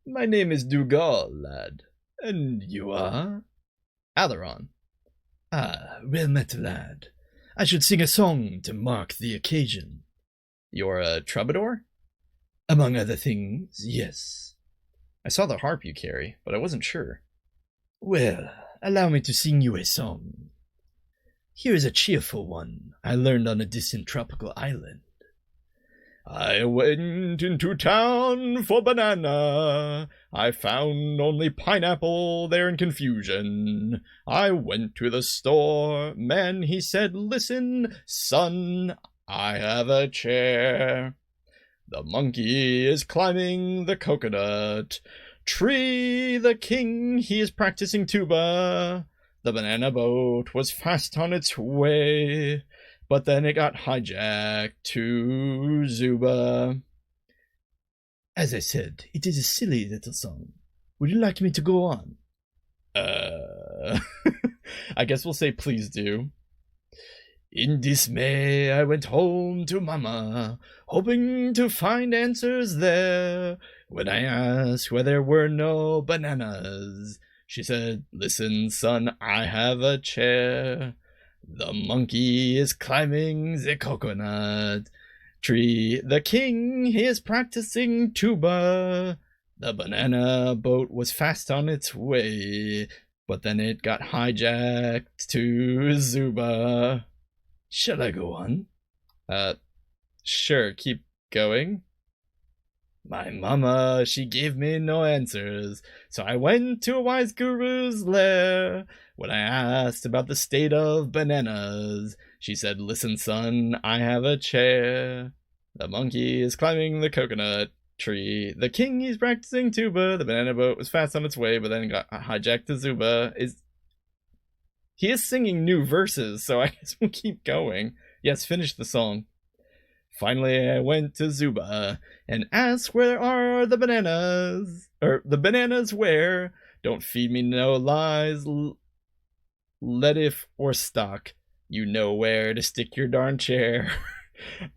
My name is Dougal, lad. And you are? Alaron. Ah, well met, lad. I should sing a song to mark the occasion. You're a troubadour? Among other things, yes. I saw the harp you carry, but I wasn't sure. Well, allow me to sing you a song. Here is a cheerful one I learned on a distant tropical island. I went into town for banana. I found only pineapple there in confusion. I went to the store. Man, he said, listen, son, I have a chair. The monkey is climbing the coconut tree. The king, he is practicing tuba. The banana boat was fast on its way, but then it got hijacked to Zuba. As I said, it is a silly little song. Would you like me to go on? I guess we'll say please do. In dismay, I went home to Mama, hoping to find answers there. When I asked where there were no bananas, she said, listen, son, I have a chair. The monkey is climbing the coconut tree. The king, he is practicing tuba. The banana boat was fast on its way, but then it got hijacked to Zuba. Shall I go on? Sure, keep going. My mama, she gave me no answers, so I went to a wise guru's lair. When I asked about the state of bananas, she said, listen, son, I have a chair. The monkey is climbing the coconut tree. The king, he's practicing tuba. The banana boat was fast on its way, but then got hijacked to Zuba. He is singing new verses, so I guess we'll keep going. Yes, finish the song. Finally, I went to Zuba and asked where are the bananas? The bananas where? Don't feed me no lies, letif or stock. You know where to stick your darn chair.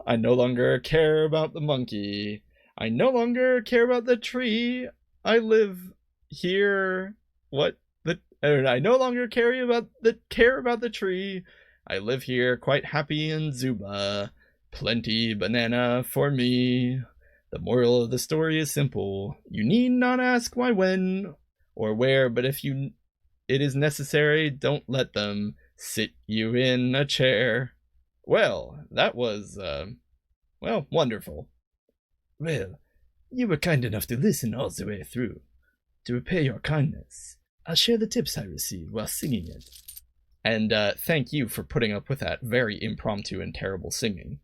I no longer care about the monkey. I no longer care about the tree. I live here. What? I no longer care about the tree. I live here, quite happy in Zuba. Plenty banana for me. The moral of the story is simple. You need not ask why, when, or where, but if it is necessary, don't let them sit you in a chair. Well, that was, wonderful. Well, you were kind enough to listen all the way through. To repay your kindness, I'll share the tips I received while singing it. And thank you for putting up with that very impromptu and terrible singing.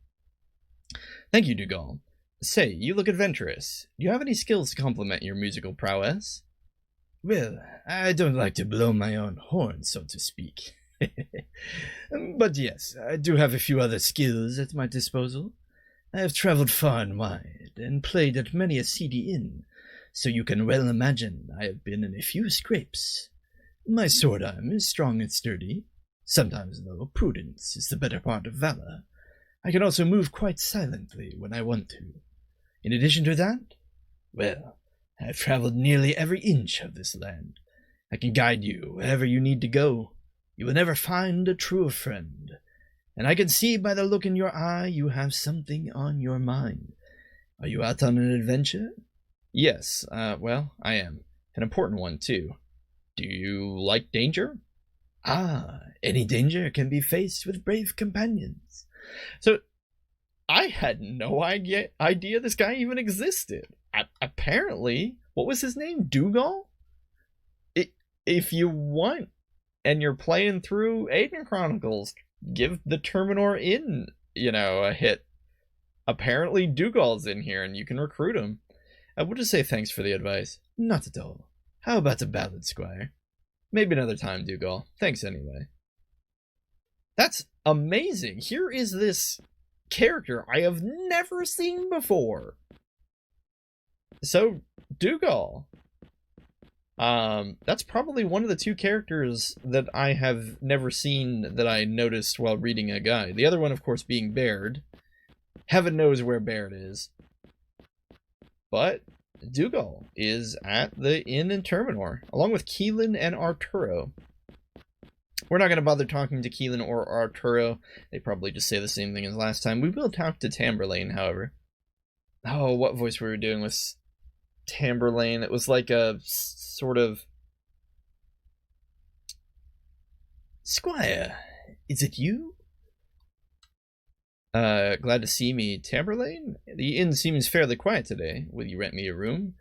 Thank you, Dougal. Say, you look adventurous. Do you have any skills to complement your musical prowess? Well, I don't like to blow my own horn, so to speak. But yes, I do have a few other skills at my disposal. I have traveled far and wide, and played at many a seedy inn, so you can well imagine I have been in a few scrapes. My sword arm is strong and sturdy. Sometimes, though, prudence is the better part of valor. I can also move quite silently when I want to. In addition to that, well, I have traveled nearly every inch of this land. I can guide you wherever you need to go. You will never find a truer friend. And I can see by the look in your eye you have something on your mind. Are you out on an adventure? Yes, well, I am. An important one, too. Do you like danger? Ah, any danger can be faced with brave companions. So, I had no idea this guy even existed. Apparently, what was his name? Dougal? If you want, and you're playing through Aidyn Chronicles, give the Terminor Inn, a hit. Apparently, Dougal's in here, and you can recruit him. I would just say thanks for the advice. Not at all. How about a ballad, Squire? Maybe another time, Dougal. Thanks anyway. That's amazing. Here is this character I have never seen before. So, Dougal. That's probably one of the two characters that I have never seen that I noticed while reading a guide. The other one, of course, being Baird. Heaven knows where Baird is. But Dougal is at the inn in Terminor, along with Keelan and Arturo. We're not going to bother talking to Keelan or Arturo. They probably just say the same thing as last time. We will talk to Tamberlane, however. Oh, what voice we were doing with Tamberlane? It was like a sort of... Squire, is it you? Glad to see me, Tamberlane? The inn seems fairly quiet today. Will you rent me a room?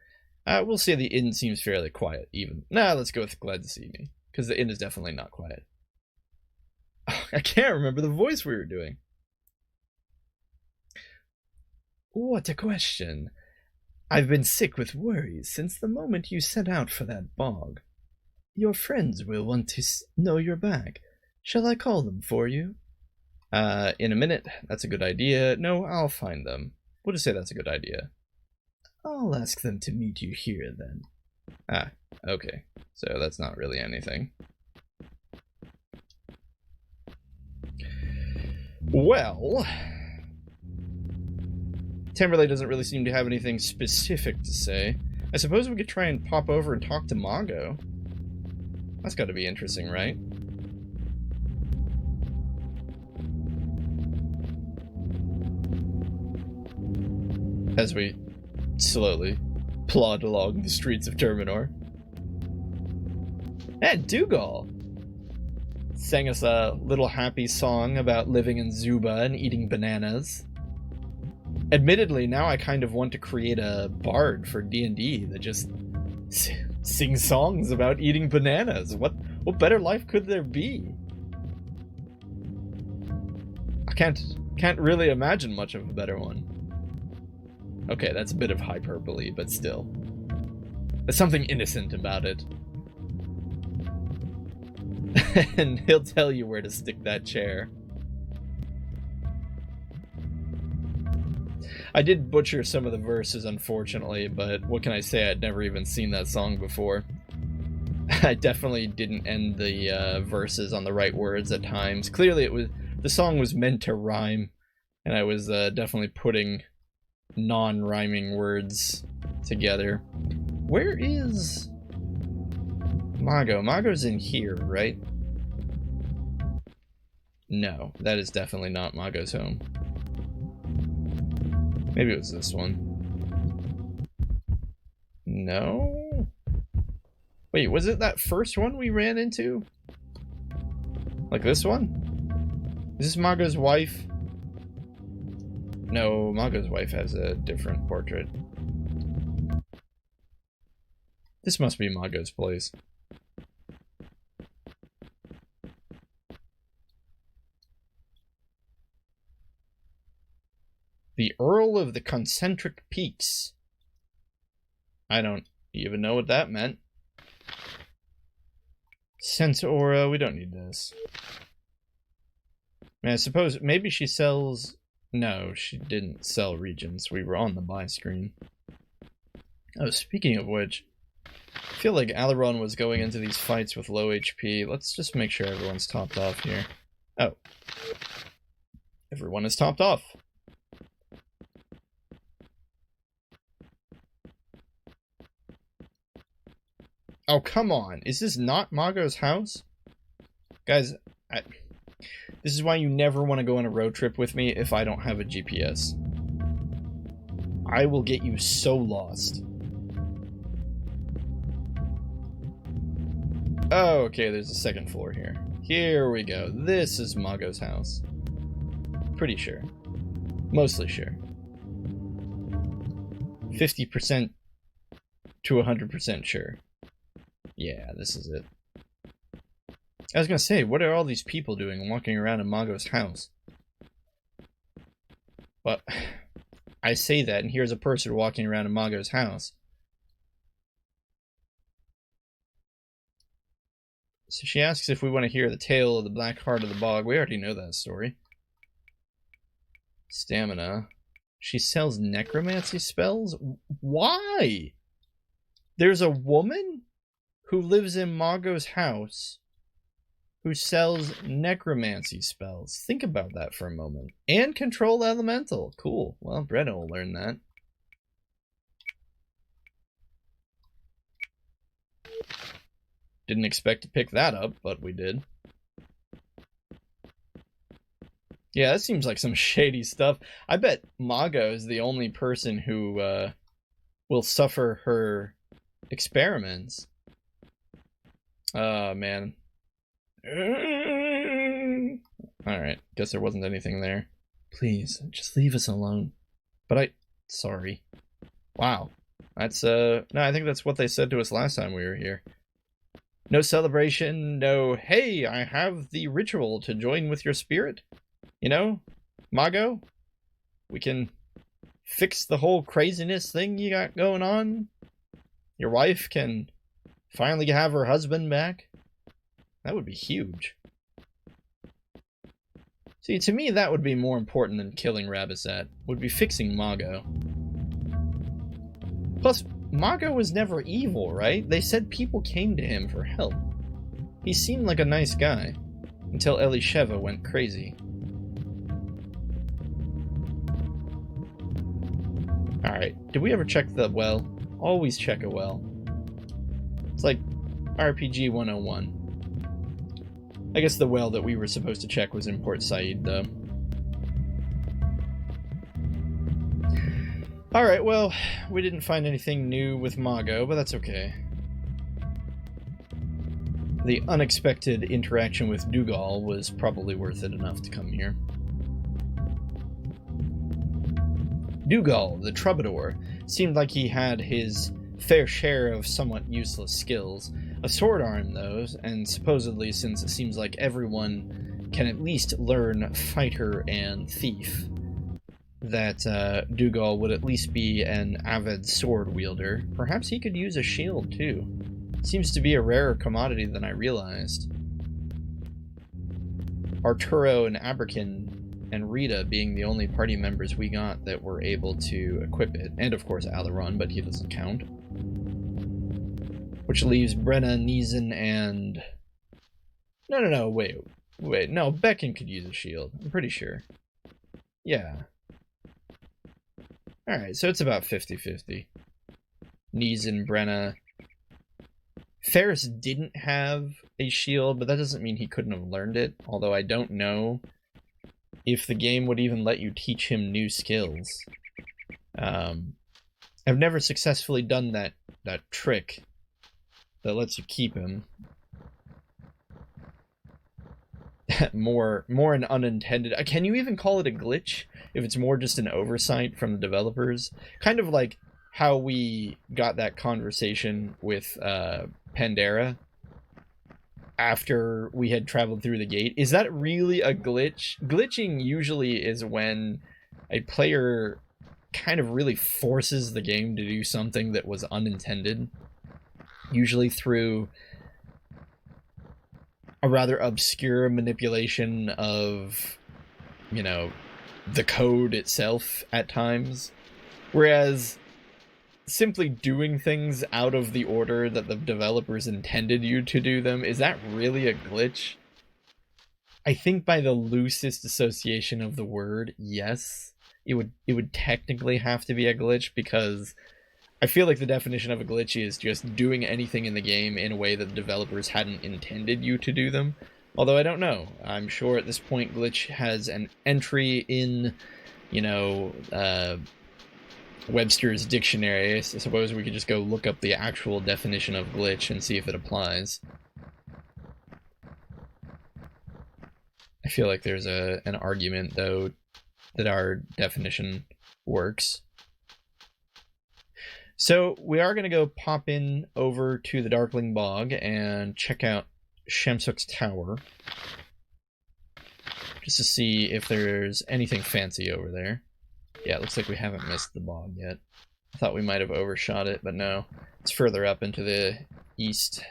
We'll say the inn seems fairly quiet, even. Nah, let's go with glad to see me, because the inn is definitely not quiet. I can't remember the voice we were doing. What a question. I've been sick with worries since the moment you set out for that bog. Your friends will want to know you're back. Shall I call them for you? In a minute. That's a good idea. No, I'll find them. We'll just say that's a good idea. I'll ask them to meet you here, then. Ah, okay. So that's not really anything. Well... Tamberlane doesn't really seem to have anything specific to say. I suppose we could try and pop over and talk to Mongo. That's gotta be interesting, right? As we slowly plod along the streets of Terminor. And Dougal sang us a little happy song about living in Zuba and eating bananas. Admittedly, now I kind of want to create a bard for D&D that just sings songs about eating bananas. What better life could there be? I can't really imagine much of a better one. Okay, that's a bit of hyperbole, but still. There's something innocent about it. And he'll tell you where to stick that chair. I did butcher some of the verses, unfortunately, but what can I say? I'd never even seen that song before. I definitely didn't end the verses on the right words at times. Clearly, the song was meant to rhyme, and I was definitely putting non-rhyming words together. Where is Mago? Mago's in here, right? No, that is definitely not Mago's home. Maybe it was this one. No? Wait, was it that first one we ran into? Like this one? Is this Mago's wife? No, Mago's wife has a different portrait. This must be Mago's place. The Earl of the Concentric Peaks. I don't even know what that meant. Sense aura, we don't need this. I suppose maybe she sells... No, she didn't sell regions. We were on the buy screen. Oh, speaking of which, I feel like Alaron was going into these fights with low HP. Let's just make sure everyone's topped off here. Oh. Everyone is topped off. Oh, come on. Is this not Mago's house? Guys, this is why you never want to go on a road trip with me if I don't have a GPS. I will get you so lost. Oh, okay, there's a second floor here. Here we go. This is Mago's house. Pretty sure. Mostly sure. 50% to 100% sure. Yeah, this is it. I was gonna say, what are all these people doing walking around in Mago's house? But I say that, and here's a person walking around in Mago's house. So she asks if we want to hear the tale of the Black Heart of the Bog. We already know that story. Stamina. She sells necromancy spells? Why? There's a woman who lives in Mago's house who sells necromancy spells. Think about that for a moment. And control elemental. Cool. Well, Brenna will learn that. Didn't expect to pick that up, but we did. Yeah, that seems like some shady stuff. I bet Mago is the only person who will suffer her experiments. Oh, man. Alright, guess there wasn't anything there. Please, just leave us alone. But sorry. Wow. That's, no, I think that's what they said to us last time we were here. No celebration, no, hey, I have the ritual to join with your spirit. You know, Mago, we can fix the whole craziness thing you got going on. Your wife can finally have her husband back. That would be huge. See, to me, that would be more important than killing Rabasat. Would be fixing Mago. Plus, Mago was never evil, right? They said people came to him for help. He seemed like a nice guy. Until Elisheva went crazy. Alright, did we ever check the well? Always check a well. It's like RPG 101. I guess the well that we were supposed to check was in Port Said, though. Alright, well, we didn't find anything new with Mago, but that's okay. The unexpected interaction with Dougal was probably worth it enough to come here. Dougal, the troubadour, seemed like he had his fair share of somewhat useless skills. A sword arm, though, and supposedly, since it seems like everyone can at least learn fighter and thief, that Dougal would at least be an avid sword wielder. Perhaps he could use a shield, too. Seems to be a rarer commodity than I realized. Arturo and Aberkin and Rita being the only party members we got that were able to equip it. And of course Alaron, but he doesn't count. Which leaves Brenna, Neeson, and... No, wait, no, Becken could use a shield, I'm pretty sure. Yeah. Alright, so it's about 50-50. Nees and Brenna. Ferris didn't have a shield, but that doesn't mean he couldn't have learned it, although I don't know if the game would even let you teach him new skills. I've never successfully done that trick that lets you keep him. more an unintended... Can you even call it a glitch if it's more just an oversight from the developers? Kind of like how we got that conversation with Pandera after we had traveled through the gate. Is that really a glitch? Glitching usually is when a player kind of really forces the game to do something that was unintended, usually through a rather obscure manipulation of, you know, the code itself at times. Whereas simply doing things out of the order that the developers intended you to do them, is that really a glitch? I think by the loosest association of the word, yes, it would technically have to be a glitch, because I feel like the definition of a glitch is just doing anything in the game in a way that the developers hadn't intended you to do them. Although I don't know. I'm sure at this point glitch has an entry in, you know, Webster's dictionary. I suppose we could just go look up the actual definition of glitch and see if it applies. I feel like there's an argument, though, that our definition works. So we are going to go pop in over to the Darkling Bog and check out Shamsuk's Tower, just to see if there's anything fancy over there. Yeah, it looks like we haven't missed the bog yet. I thought we might have overshot it, but no. It's further up into the east.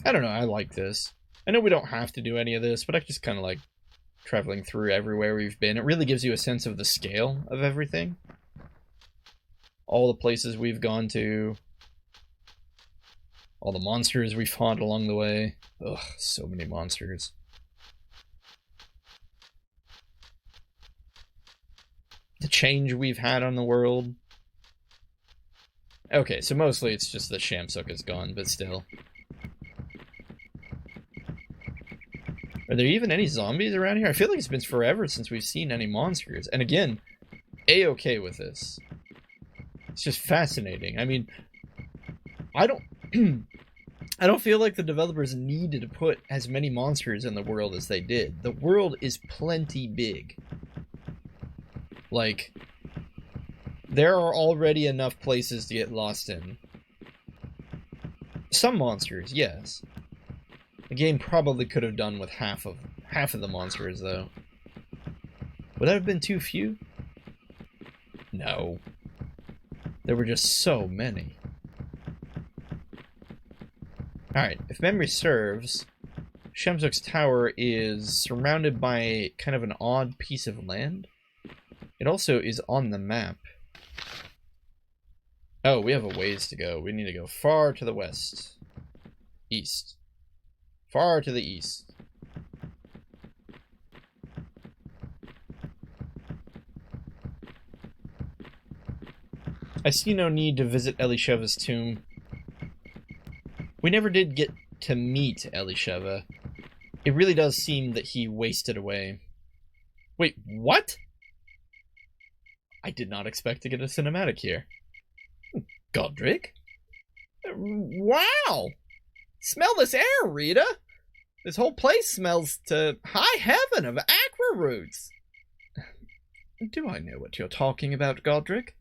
I don't know, I like this. I know we don't have to do any of this, but I just kind of like traveling through everywhere we've been. It really gives you a sense of the scale of everything. All the places we've gone to. All the monsters we fought along the way. Ugh, so many monsters. The change we've had on the world. Okay, so mostly it's just that Shamsuk is gone, but still. Are there even any zombies around here? I feel like it's been forever since we've seen any monsters. And again, A-okay with this. It's just fascinating. I mean, I don't feel like the developers needed to put as many monsters in the world as they did. The world is plenty big. Like, there are already enough places to get lost in. Some monsters, yes. The game probably could have done with half of the monsters, though. Would that have been too few? No. There were just so many. Alright, if memory serves, Shamsuk's Tower is surrounded by kind of an odd piece of land. It also is on the map. Oh, we have a ways to go. We need to go far to the west. East. Far to the east. I see no need to visit Elisheva's tomb. We never did get to meet Elisheva. It really does seem that he wasted away. Wait, what? I did not expect to get a cinematic here. Godric? Wow! Smell this air, Rita! This whole place smells to high heaven of aqua roots. Do I know what you're talking about, Godric?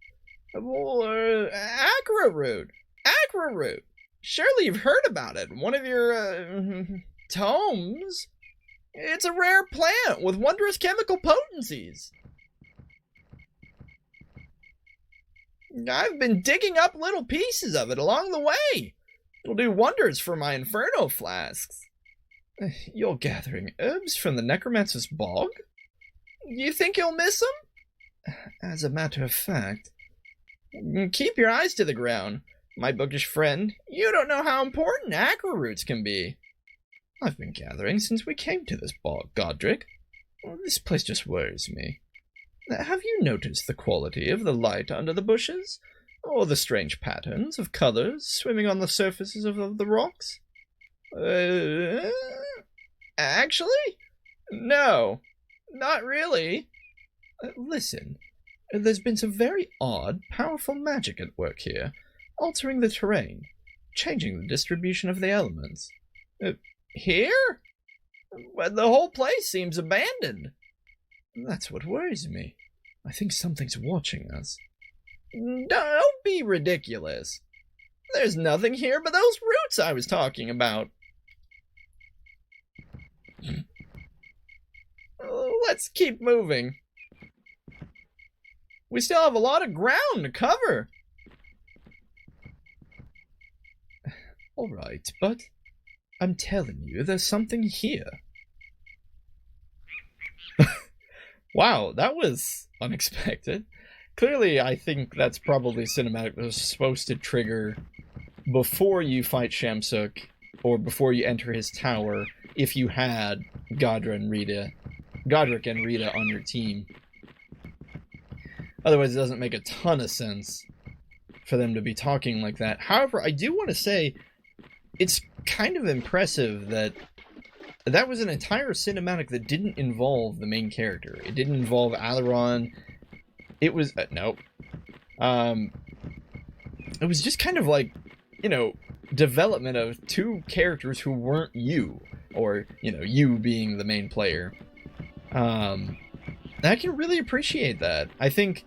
Aqua root. Aqua root. Surely you've heard about it. One of your, tomes. It's a rare plant with wondrous chemical potencies. I've been digging up little pieces of it along the way. It'll do wonders for my inferno flasks. You're gathering herbs from the necromancer's bog? You think you'll miss them? As a matter of fact, keep your eyes to the ground, my bookish friend. You don't know how important aqua roots can be. I've been gathering since we came to this bog, Godric. This place just worries me. Have you noticed the quality of the light under the bushes? Or the strange patterns of colors swimming on the surfaces of the rocks? Actually? No, not really. Listen, there's been some very odd, powerful magic at work here, altering the terrain, changing the distribution of the elements. Here? Well, the whole place seems abandoned. That's what worries me. I think something's watching us. Don't be ridiculous. There's nothing here but those roots I was talking about. Let's keep moving. We still have a lot of ground to cover. All right, but I'm telling you, there's something here. Wow, that was unexpected. Clearly, I think that's probably cinematic that was supposed to trigger before you fight Shamsuk, or before you enter his tower, if you had Godric and Rita on your team. Otherwise, it doesn't make a ton of sense for them to be talking like that. However, I do want to say, it's kind of impressive that that was an entire cinematic that didn't involve the main character. It didn't involve Alaron. It was... nope. It was just kind of like, you know, development of two characters who weren't you. Or, you know, you being the main player. I can really appreciate that. I think,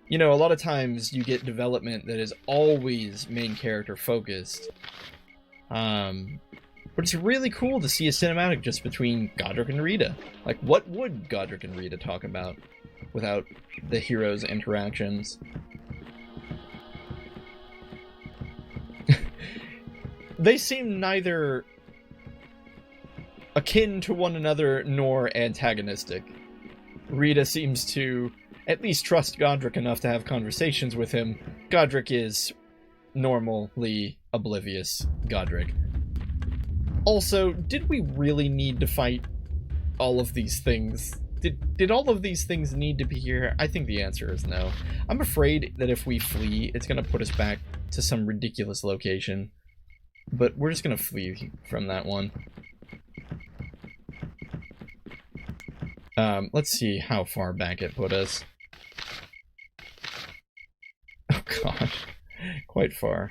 you know, a lot of times you get development that is always main character focused. But it's really cool to see a cinematic just between Godric and Rita. Like, what would Godric and Rita talk about without the heroes' interactions? They seem neither akin to one another nor antagonistic. Rita seems to at least trust Godric enough to have conversations with him. Godric is normally oblivious Godric. Also, did we really need to fight all of these things? Did all of these things need to be here? I think the answer is no. I'm afraid that if we flee, it's going to put us back to some ridiculous location. But we're just going to flee from that one. Let's see how far back it put us. Oh gosh, quite far.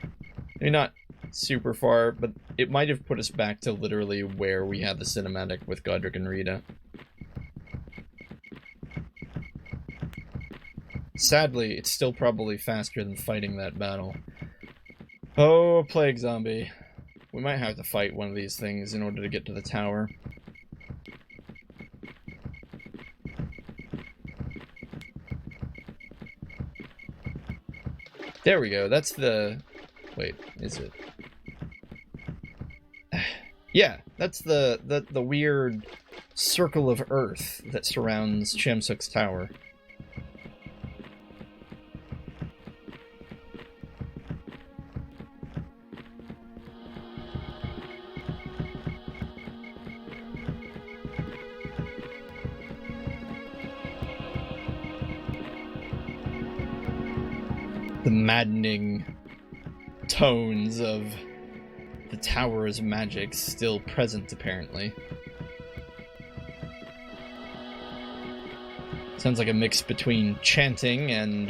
Maybe not super far, but it might have put us back to literally where we had the cinematic with Godric and Rita. Sadly, it's still probably faster than fighting that battle. Oh, plague zombie. We might have to fight one of these things in order to get to the tower. There we go, that's the... Wait, is it? Yeah, that's the weird circle of earth that surrounds Shamsuk's tower. The maddening tones of the tower's magic still present, apparently. Sounds like a mix between chanting and,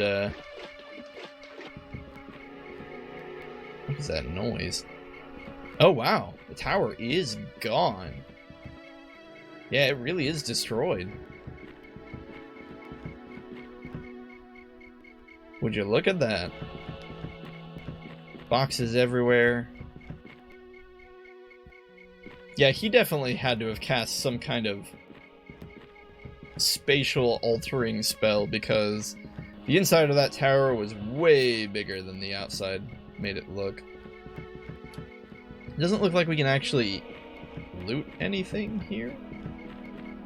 what is that noise? Oh, wow. The tower is gone. Yeah, it really is destroyed. Would you look at that? Boxes everywhere. Yeah, he definitely had to have cast some kind of spatial altering spell, because the inside of that tower was way bigger than the outside made it look. It doesn't look like we can actually loot anything here.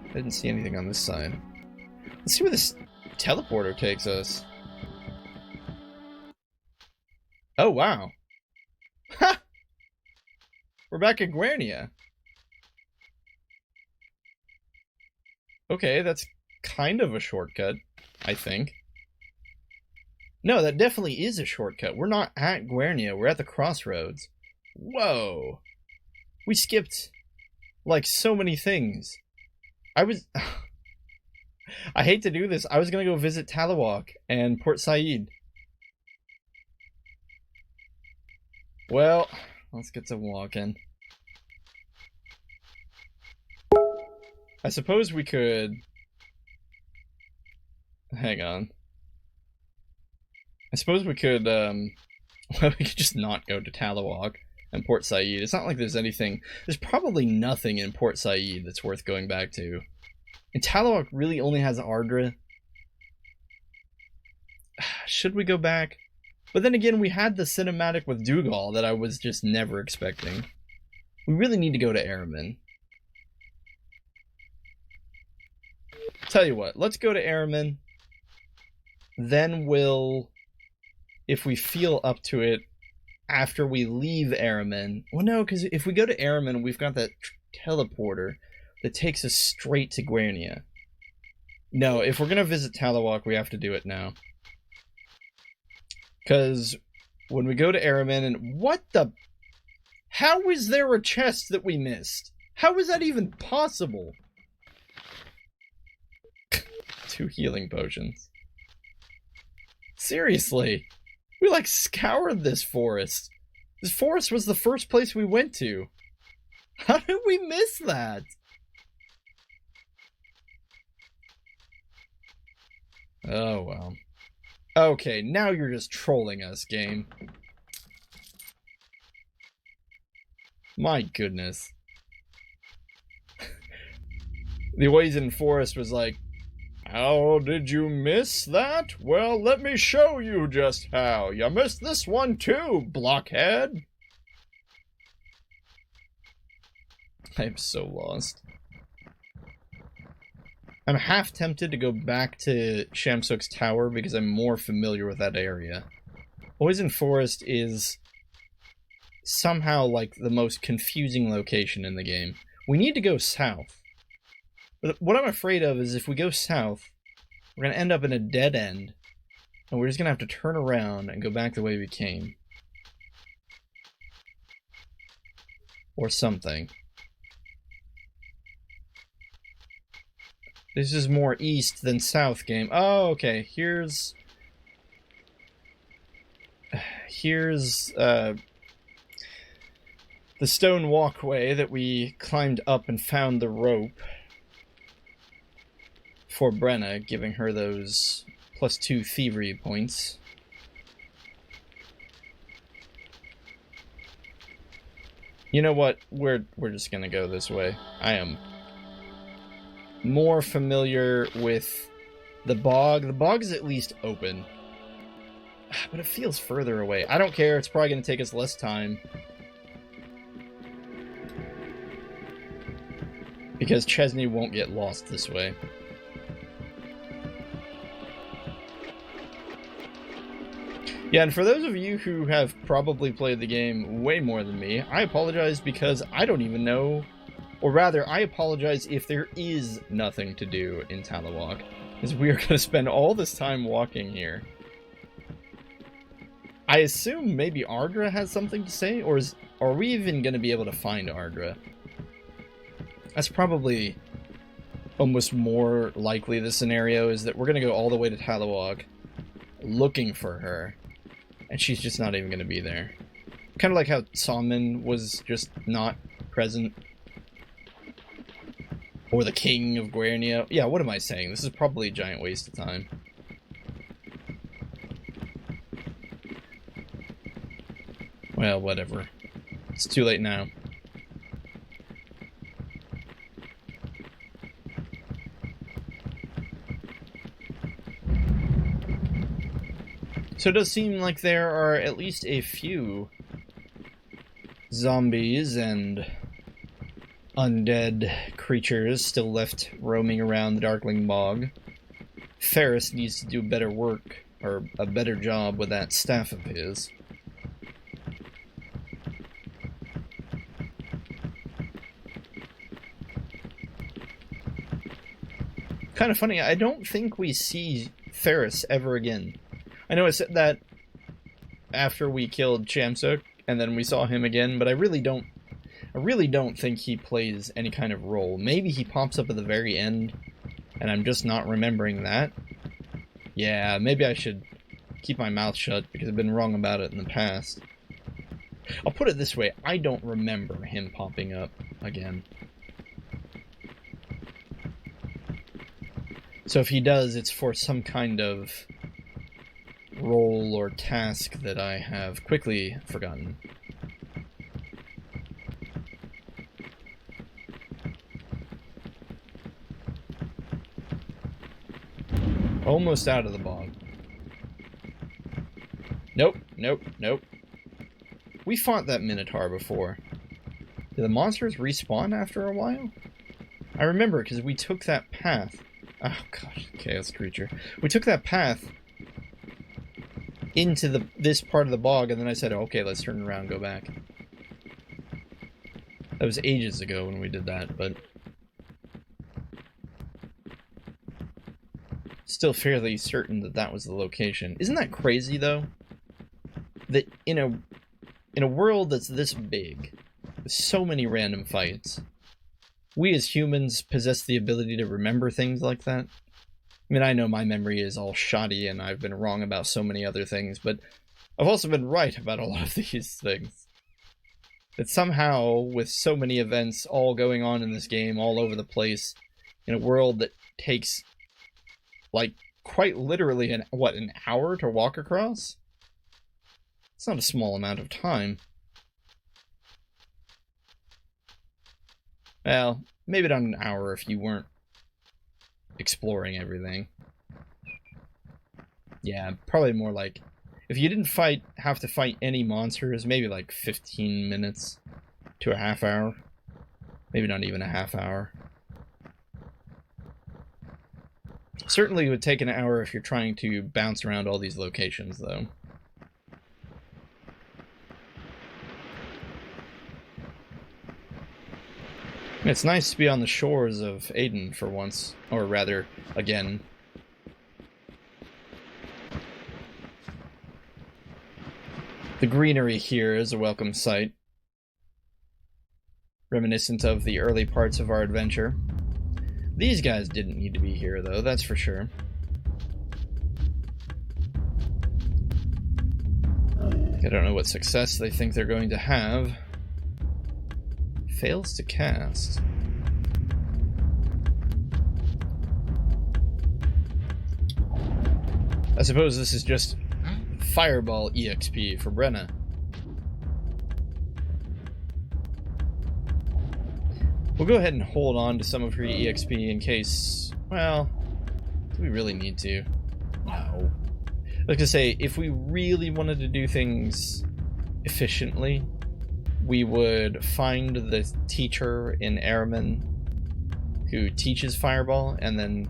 I didn't see anything on this side. Let's see where this teleporter takes us. Oh, wow. Ha! We're back at Guernia. Okay, that's kind of a shortcut. I think. No, that definitely is a shortcut. We're not at Guernia. We're at the crossroads. Whoa. We skipped, like, so many things. I hate to do this. I was going to go visit Talawak and Port Said. Well, let's get some walking. I suppose we could... Hang on. I suppose we could, well, we could just not go to Talawak and Port Said. It's not like there's anything... There's probably nothing in Port Said that's worth going back to. And Talawak really only has Ardra. Should we go back? But then again, we had the cinematic with Dougal that I was just never expecting. We really need to go to Araman. Tell you what, let's go to Araman. Then we'll, if we feel up to it, after we leave Araman... Well, no, because if we go to Araman, we've got that teleporter that takes us straight to Guernia. No, if we're going to visit Talawak, we have to do it now. Because when we go to Araman and... What the... How is there a chest that we missed? How is that even possible? 2 healing potions. Seriously. We, like, scoured this forest. This forest was the first place we went to. How did we miss that? Oh, well. Okay, now you're just trolling us, game. My goodness. The Aidyn Forest was like, how did you miss that? Well, let me show you just how. You missed this one too, blockhead. I'm so lost. I'm half tempted to go back to Shamsuk's tower because I'm more familiar with that area. Aidyn Forest is somehow like the most confusing location in the game. We need to go south. But what I'm afraid of is if we go south, we're going to end up in a dead end, and we're just going to have to turn around and go back the way we came. Or something. This is more east than south game. Oh, okay. Here's the stone walkway that we climbed up and found the rope for Brenna, giving her those +2 thievery points. You know what? We're just gonna go this way. I am more familiar with the bog. The bog is at least open. But it feels further away. I don't care. It's probably going to take us less time. Because Chezni won't get lost this way. Yeah, and for those of you who have probably played the game way more than me, I apologize because I don't even know... Or rather, I apologize if there is nothing to do in Talawak, because we are going to spend all this time walking here. I assume maybe Ardra has something to say, or are we even going to be able to find Ardra? That's probably almost more likely the scenario, is that we're going to go all the way to Talawak, looking for her, and she's just not even going to be there. Kind of like how Salman was just not present. Or the king of Guernia. Yeah, what am I saying? This is probably a giant waste of time. Well, whatever. It's too late now. So it does seem like there are at least a few zombies and undead creatures still left roaming around the Darkling Bog. Ferris needs to do better work, or a better job with that staff of his. Kind of funny, I don't think we see Ferris ever again. I know I said that after we killed Chamsuk, and then we saw him again, but I really don't think he plays any kind of role. Maybe he pops up at the very end, and I'm just not remembering that. Yeah, maybe I should keep my mouth shut, because I've been wrong about it in the past. I'll put it this way, I don't remember him popping up again. So if he does, it's for some kind of role or task that I have quickly forgotten. Almost out of the bog. Nope, nope, nope. We fought that Minotaur before. Did the monsters respawn after a while? I remember, because we took that path. Oh gosh, chaos creature. We took that path into this part of the bog, and then I said, okay, let's turn around and go back. That was ages ago when we did that, but still fairly certain that that was the location. Isn't that crazy, though? That in a world that's this big, with so many random fights, we as humans possess the ability to remember things like that. I mean, I know my memory is all shoddy and I've been wrong about so many other things, but I've also been right about a lot of these things. That somehow, with so many events all going on in this game, all over the place, in a world that takes, like, quite literally an hour to walk across? It's not a small amount of time. Well, maybe not an hour if you weren't exploring everything. Yeah, probably more like, if you didn't have to fight any monsters, maybe like 15 minutes to a half hour. Maybe not even a half hour. Certainly would take an hour if you're trying to bounce around all these locations, though. It's nice to be on the shores of Aidyn for once, or rather, again. The greenery here is a welcome sight, reminiscent of the early parts of our adventure. These guys didn't need to be here, though, that's for sure. I don't know what success they think they're going to have. Fails to cast. I suppose this is just Fireball EXP for Brenna. We'll go ahead and hold on to some of her EXP in case, well, do we really need to? No. Like I say, if we really wanted to do things efficiently, we would find the teacher in Alaron who teaches Fireball, and then,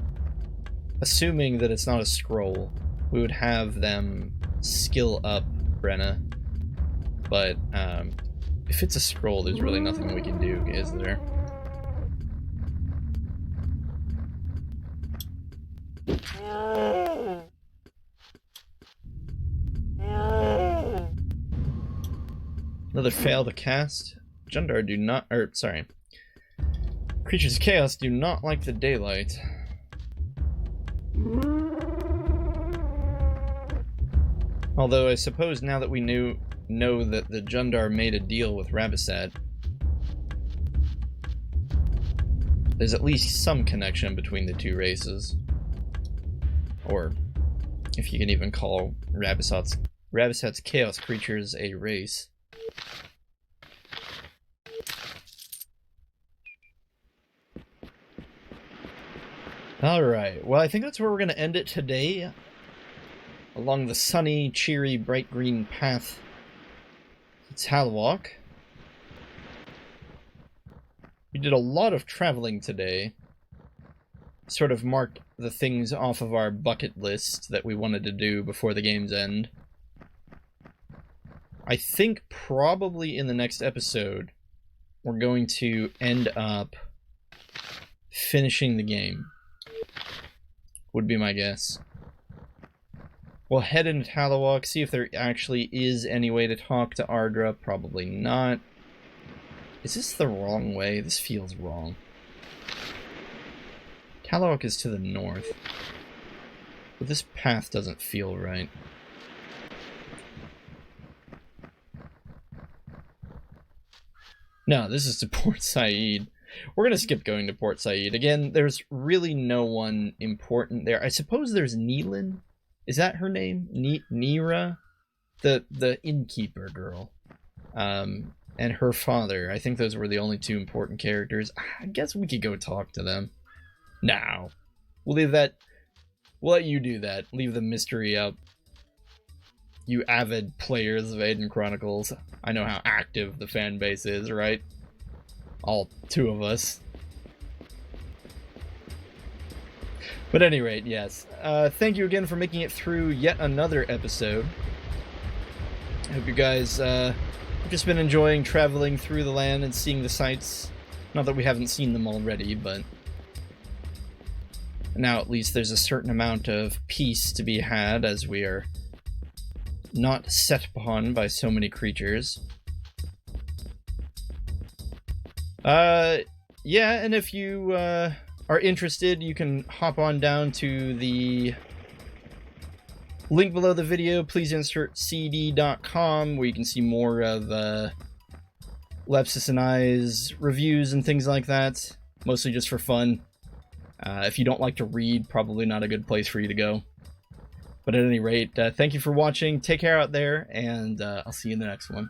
assuming that it's not a scroll, we would have them skill up Brenna. But if it's a scroll, there's really nothing we can do, is there? Another fail to cast. Jundar do not, sorry. Creatures of Chaos do not like the daylight. Although I suppose now that we know that the Jundar made a deal with Rabisat, there's at least some connection between the two races. Or, if you can even call Rabisat's Chaos creatures a race. Alright, well I think that's where we're going to end it today. Along the sunny, cheery, bright green path to Talwalk. We did a lot of traveling today. Sort of marked the things off of our bucket list that we wanted to do before the game's end. I think probably in the next episode, we're going to end up finishing the game. Would be my guess. We'll head into Talawalk, see if there actually is any way to talk to Ardra. Probably not. Is this the wrong way? This feels wrong. Talawalk is to the north. But this path doesn't feel right. No, this is to Port Said. We're going to skip going to Port Said. Again, there's really no one important there. I suppose there's Neelan. Is that her name? Nira? The innkeeper girl. And her father. I think those were the only two important characters. I guess we could go talk to them. Now. We'll leave that... We'll let you do that. Leave the mystery up. You avid players of Aidyn Chronicles. I know how active the fan base is, right? All two of us. But at any rate, yes. Thank you again for making it through yet another episode. I hope you guys have just been enjoying traveling through the land and seeing the sights. Not that we haven't seen them already, but now at least there's a certain amount of peace to be had as we are not set upon by so many creatures. Yeah, and if you are interested, you can hop on down to the link below the video. Please insert cd.com, where you can see more of Lepsis and I's reviews and things like that, mostly just for fun. If you don't like to read, probably not a good place for you to go. But at any rate, thank you for watching, take care out there, and I'll see you in the next one.